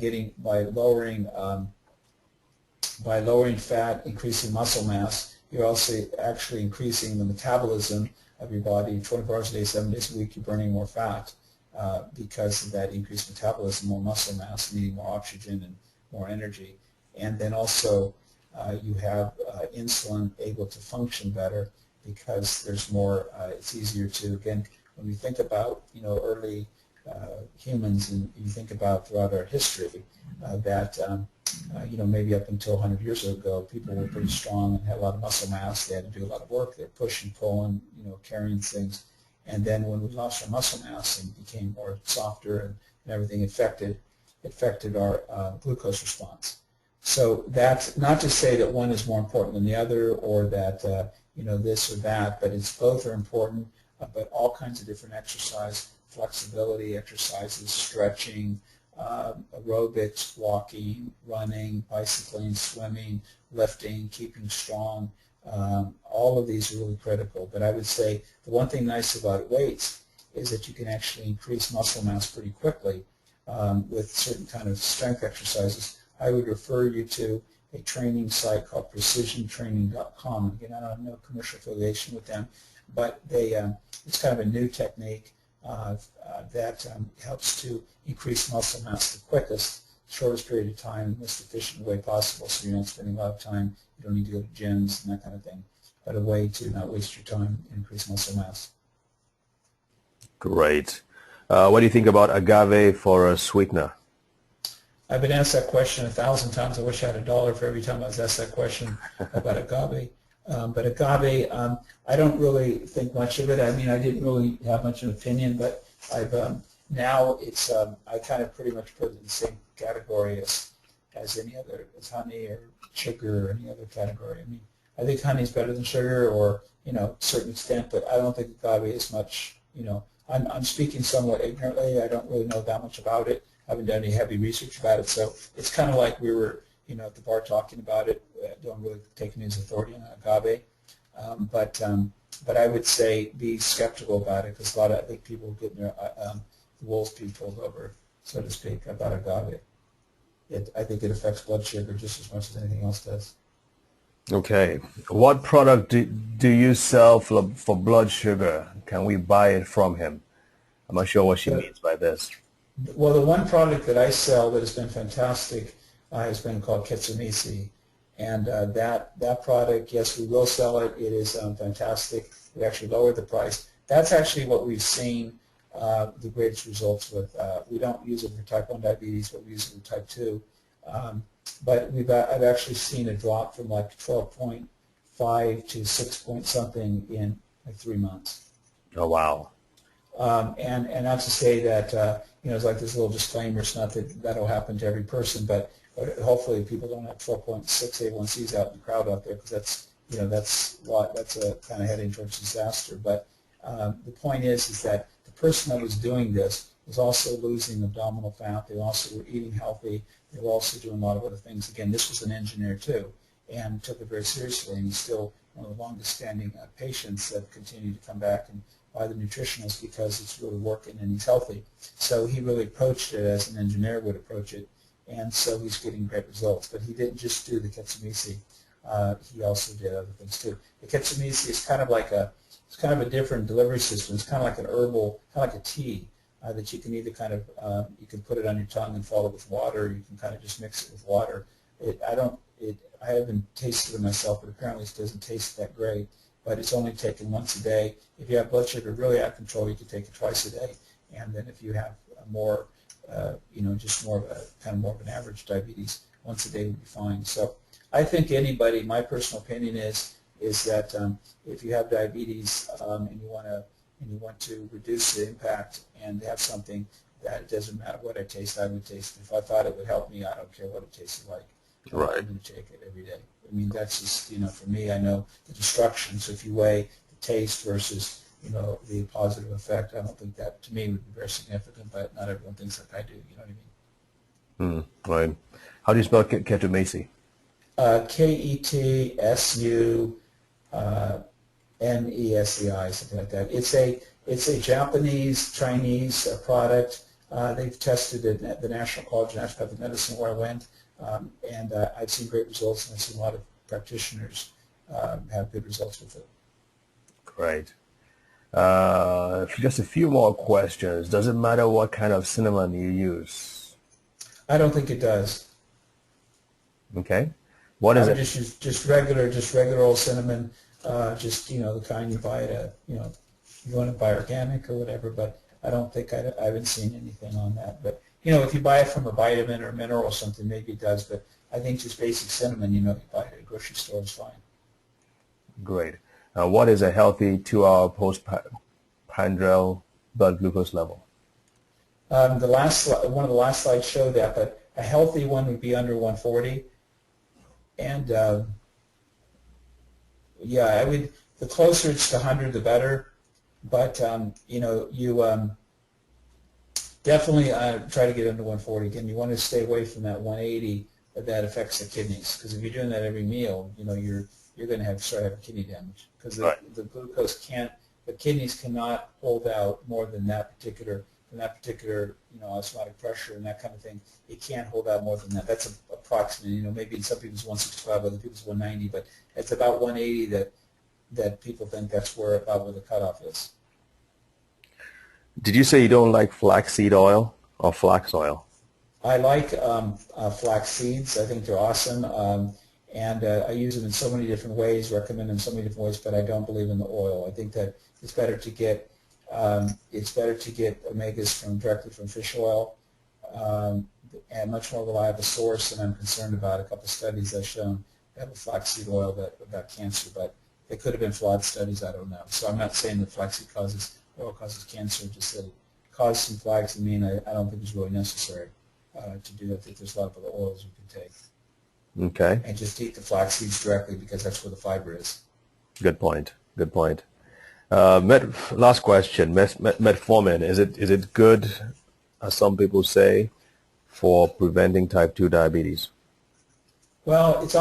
lowering fat, increasing muscle mass, you're also actually increasing the metabolism of your body. 24 hours a day, 7 days a week, you're burning more fat because of that increased metabolism, more muscle mass, needing more oxygen and more energy. And then also you have insulin able to function better because there's more, it's easier to, again, when we think about, early humans, and you think about throughout our history that, maybe up until 100 years ago, people were pretty strong and had a lot of muscle mass. They had to do a lot of work. They're pushing, pulling, carrying things. And then when we lost our muscle mass and became more softer and everything affected our glucose response. So that's not to say that one is more important than the other, or that this or that, but it's both are important. But all kinds of different exercise, flexibility exercises, stretching, aerobics, walking, running, bicycling, swimming, lifting, keeping strong. All of these are really critical. But I would say the one thing nice about weights is that you can actually increase muscle mass pretty quickly with certain kind of strength exercises. I would refer you to a training site called precisiontraining.com. Again, I don't have no commercial affiliation with them, but it's kind of a new technique that helps to increase muscle mass the quickest, shortest period of time, the most efficient way possible, so you're not spending a lot of time, you don't need to go to gyms and that kind of thing, but a way to not waste your time and increase muscle mass. Great. What do you think about agave for a sweetener? I've been asked that question 1,000 times. I wish I had $1 for every time I was asked that question about agave. But agave, I don't really think much of it. I mean, I didn't really have much of an opinion, but I've now it's I kind of pretty much put it in the same category as any other, as honey or sugar or any other category. I mean, I think honey is better than sugar, or to a certain extent, but I don't think agave is much. I'm speaking somewhat ignorantly. I don't really know that much about it. I haven't done any heavy research about it, so it's kind of like we were, at the bar talking about it. Don't really take me as authority on agave, but I would say be skeptical about it, because I think people get their the wolves being pulled over, so to speak, about agave. I think it affects blood sugar just as much as anything else does. Okay. What product do you sell for blood sugar? Can we buy it from him? I'm not sure what she means by this. Well, the one product that I sell that has been fantastic has been called Ketsumisi. And that product, yes, we will sell it. It is fantastic. We actually lowered the price. That's actually what we've seen the greatest results with. We don't use it for type 1 diabetes, but we use it for type 2. But I've actually seen a drop from like 12.5 to 6 point something in like 3 months. Oh, wow. And not to say that, it's like this little disclaimer. It's not that that'll happen to every person, but hopefully people don't have 12.6 A1Cs out in the crowd out there, because that's a kind of heading towards disaster. But the point is that the person that was doing this was also losing abdominal fat. They also were eating healthy. They were also doing a lot of other things. Again, this was an engineer too, and took it very seriously, and he's still one of the longest standing patients that continue to come back and by the nutritionist, because it's really working and he's healthy. So he really approached it as an engineer would approach it, and so he's getting great results. But he didn't just do the Ketsumisi. He also did other things too. The Ketsumisi is kind of like it's kind of a different delivery system. It's kind of like an herbal, kind of like a tea that you can either kind of, you can put it on your tongue and follow it with water, or you can kind of just mix it with water. I haven't tasted it myself, but apparently it doesn't taste that great. But it's only taken once a day. If you have blood sugar really out of control, you can take it twice a day. And then if you have more, just more of an average diabetes, once a day would be fine. So I think anybody, my personal opinion is that if you have diabetes and you want to reduce the impact and have something that it doesn't matter what I taste, I would taste it. If I thought it would help me, I don't care what it tasted like. Right. I'm going to take it every day. I mean, that's just, for me, I know the destruction. So if you weigh the taste versus, the positive effect, I don't think that, to me, would be very significant, but not everyone thinks like I do, you know what I mean? Right. How do you spell Ketsumisi? Ketsumesi, something like that. It's a Japanese, Chinese product. They've tested it at the National College of Naturopathic Medicine where I went. And I've seen great results, and I've seen a lot of practitioners have good results with it. Great. Just a few more questions. Does it matter what kind of cinnamon you use? I don't think it does. Okay. What is it? Just use just regular old cinnamon. The kind you buy at you want to buy organic or whatever. But I don't think I haven't seen anything on that. But if you buy it from a vitamin or mineral or something, maybe it does, but I think just basic cinnamon, you buy it at a grocery store is fine. Great. What is a healthy 2-hour postprandial blood glucose level? One of the last slides showed that, but a healthy one would be under 140. And yeah, I would. The closer it's to 100, the better. But you definitely try to get under 140. Again, you want to stay away from that 180 that affects the kidneys, because if you're doing that every meal, you're going to start having kidney damage, because the glucose the kidneys cannot hold out more than that particular osmotic pressure and that kind of thing. It can't hold out more than that. That's approximately, maybe in some people's 165, other people's 190, but it's about 180 that people think that's about where the cutoff is. Did you say you don't like flaxseed oil or flax oil? I like flax seeds. I think they're awesome, and I use them in so many different ways, recommend them in so many different ways, but I don't believe in the oil. I think that it's better to get omegas directly from fish oil, and much more reliable source. And I'm concerned about a couple of studies that shown that have flaxseed oil about cancer, but they could have been flawed studies. I don't know. So I'm not saying that flaxseed oil causes cancer. Just that it causes some flaxamine. I don't think it's really necessary to do that. I think there's a lot of other oils you can take. Okay. And just eat the flax seeds directly, because that's where the fiber is. Good point. Good point. Last question. Metformin, is it good, as some people say, for preventing type 2 diabetes? Well, it's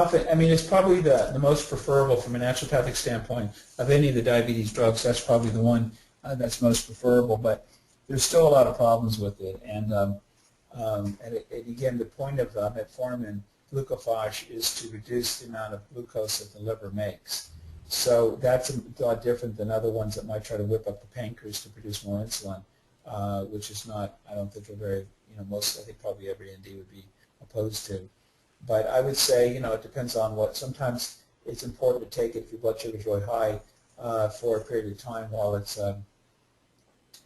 probably the most preferable from a naturopathic standpoint of any of the diabetes drugs. That's probably the one that's most preferable, but there's still a lot of problems with it. And again, the point of metformin glucophage is to reduce the amount of glucose that the liver makes. So that's a lot different than other ones that might try to whip up the pancreas to produce more insulin, which is not, I don't think, I think probably every ND would be opposed to. But I would say, it depends on sometimes it's important to take it if your blood sugar is really high for a period of time while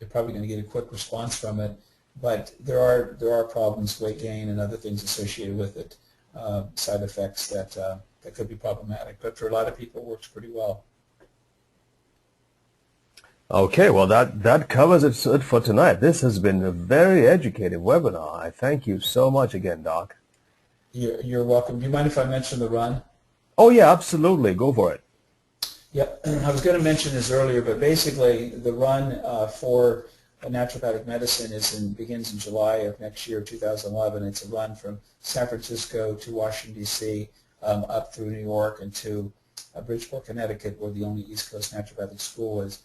you're probably going to get a quick response from it. But there are problems, weight gain and other things associated with it, side effects that could be problematic. But for a lot of people, it works pretty well. Okay, well, that covers it for tonight. This has been a very educative webinar. I thank you so much again, Doc. You're welcome. Do you mind if I mention the run? Oh, yeah, absolutely. Go for it. Yep. I was going to mention this earlier, but basically the run for naturopathic medicine begins in July of next year, 2011. It's a run from San Francisco to Washington, D.C., up through New York and to Bridgeport, Connecticut, where the only East Coast naturopathic school is.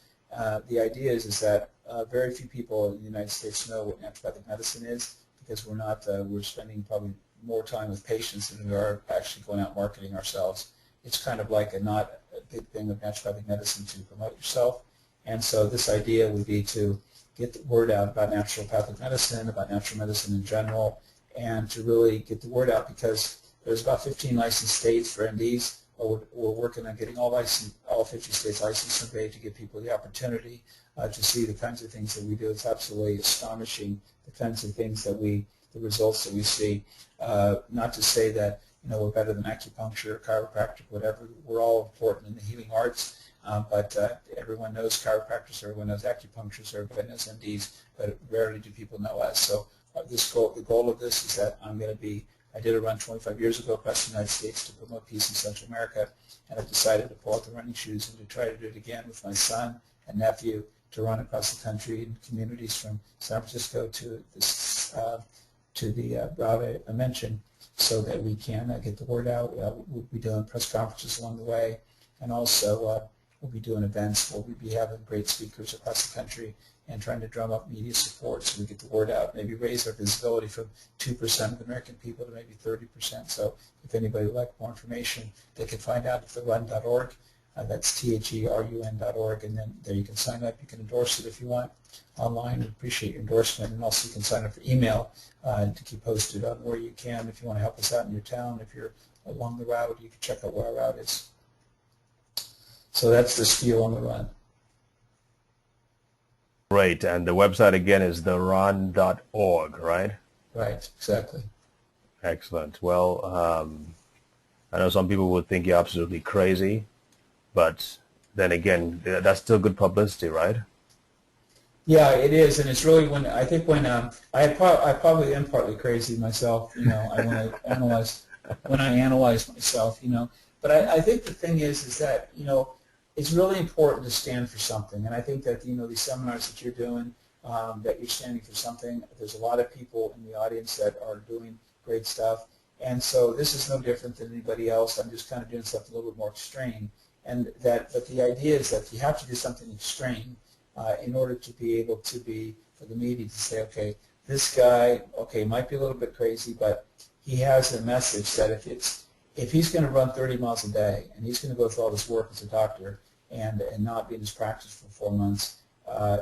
The idea is that very few people in the United States know what naturopathic medicine is, because we're spending probably more time with patients than we are actually going out marketing ourselves. It's kind of like not a big thing of naturopathic medicine to promote yourself. And so this idea would be to get the word out about naturopathic medicine, about natural medicine in general, and to really get the word out, because there's about 15 licensed states for NDs. We're working on getting all 50 states licensed someday to give people the opportunity to see the kinds of things that we do. It's absolutely astonishing, the kinds of things the results that we see. Not to say that we're better than acupuncture, chiropractic, whatever. We're all important in the healing arts, but everyone knows chiropractors, everyone knows acupuncturists, everybody knows MDs, but rarely do people know us. So the goal of this is that I did a run 25 years ago across the United States to promote peace in Central America, and I've decided to pull out the running shoes and to try to do it again with my son and nephew, to run across the country in communities from San Francisco to the Brave I mentioned, so that we can get the word out. We'll be doing press conferences along the way, and also we'll be doing events where we'll be having great speakers across the country and trying to drum up media support so we get the word out, maybe raise our visibility from 2% of American people to maybe 30%. So if anybody would like more information, they can find out at therun.org. That's THERUN.org, and then there you can sign up. You can endorse it if you want online. We appreciate your endorsement, and also you can sign up for email to keep posted on where you can. If you want to help us out in your town, if you're along the route, you can check out where our route is. So that's the spiel on the run. Great, and the website again is therun.org, right? Right, exactly. Excellent. Well, I know some people would think you're absolutely crazy, but then again, that's still good publicity, right? Yeah, it is, and it's really when I think when I probably am partly crazy myself. I when I analyze myself. But I think the thing is that it's really important to stand for something, and I think that these seminars that you're doing, that you're standing for something. There's a lot of people in the audience that are doing great stuff, and so this is no different than anybody else. I'm just kind of doing something a little bit more extreme, but the idea is that you have to do something extreme in order to be able to for the media to say, okay, this guy, okay, might be a little bit crazy, but he has a message that if he's going to run 30 miles a day and he's going to go through all this work as a doctor and not be in his practice for 4 months,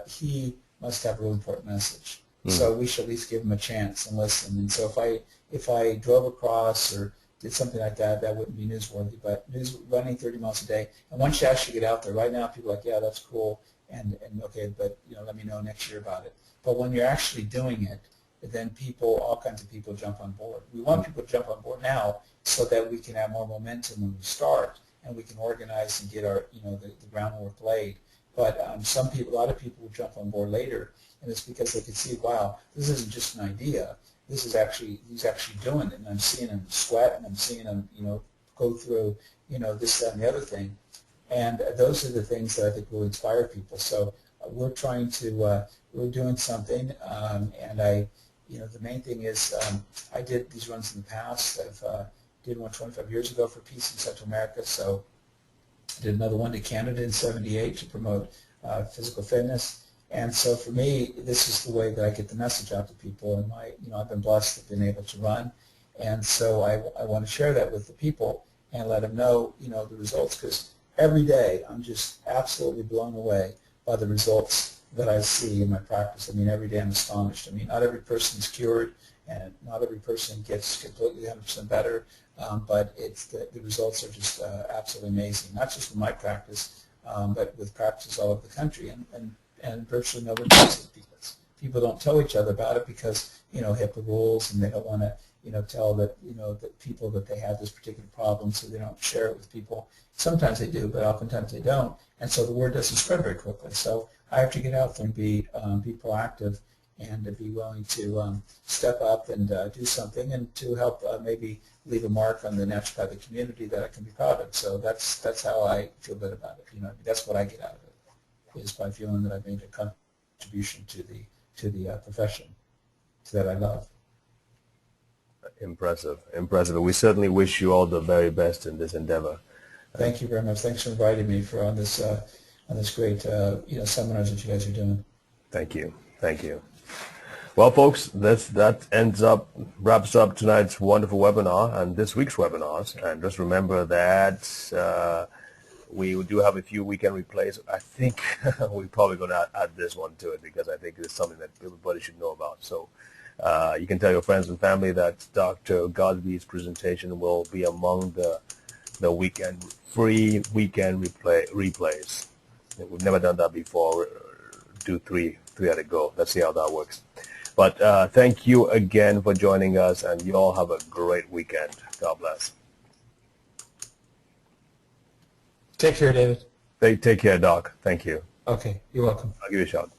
he must have a really important message. So we should at least give him a chance and listen. And so if I drove across or did something like that, that wouldn't be newsworthy. But running 30 miles a day, and once you actually get out there, right now people are like, yeah, that's cool. And okay, but let me know next year about it. But when you're actually doing it, then all kinds of people jump on board. We want people to jump on board now so that we can have more momentum when we start, and we can organize and get our the groundwork laid. But a lot of people will jump on board later, and it's because they can see, wow, this isn't just an idea. He's actually doing it, and I'm seeing him sweat, and I'm seeing him go through this, that, and the other thing. And those are the things that I think will inspire people. So we're trying to, we're doing something, and the main thing is I did these runs in the past. I did one 25 years ago for Peace in Central America, so I did another one to Canada in '78 to promote physical fitness. And so for me, this is the way that I get the message out to people. And I've been blessed to have been able to run, and so I want to share that with the people and let them know, the results, because every day I'm just absolutely blown away by the results that I see in my practice. I mean, every day I'm astonished. I mean, not every person is cured, and not every person gets completely 100% better, but the results are just absolutely amazing, not just in my practice, but with practices all over the country and virtually nobody knows it, because people don't tell each other about it because, HIPAA rules, and they don't want to, tell that, that people that they have this particular problem, so they don't share it with people. Sometimes they do, but oftentimes they don't, and so the word doesn't spread very quickly. So I have to get out there and be proactive and to be willing to step up and do something, and to help maybe leave a mark on the naturopathic community that I can be proud of. So that's how I feel good about it. That's what I get out of it, is by feeling that I've made a contribution to the profession that I love. Impressive. We certainly wish you all the very best in this endeavor. Thank you very much. Thanks for inviting me on this great seminars that you guys are doing. Thank you. Well, folks, that wraps up tonight's wonderful webinar and this week's webinars. And just remember that we do have a few weekend replays. I think we're probably going to add this one to it, because I think it's something that everybody should know about. So you can tell your friends and family that Dr. Godbee's presentation will be among the free weekend replays. We've never done that before. Do three at a go. Let's see how that works. But thank you again for joining us, and you all have a great weekend. God bless. Take care, David. Take care, Doc. Thank you. Okay, you're welcome. I'll give you a shout.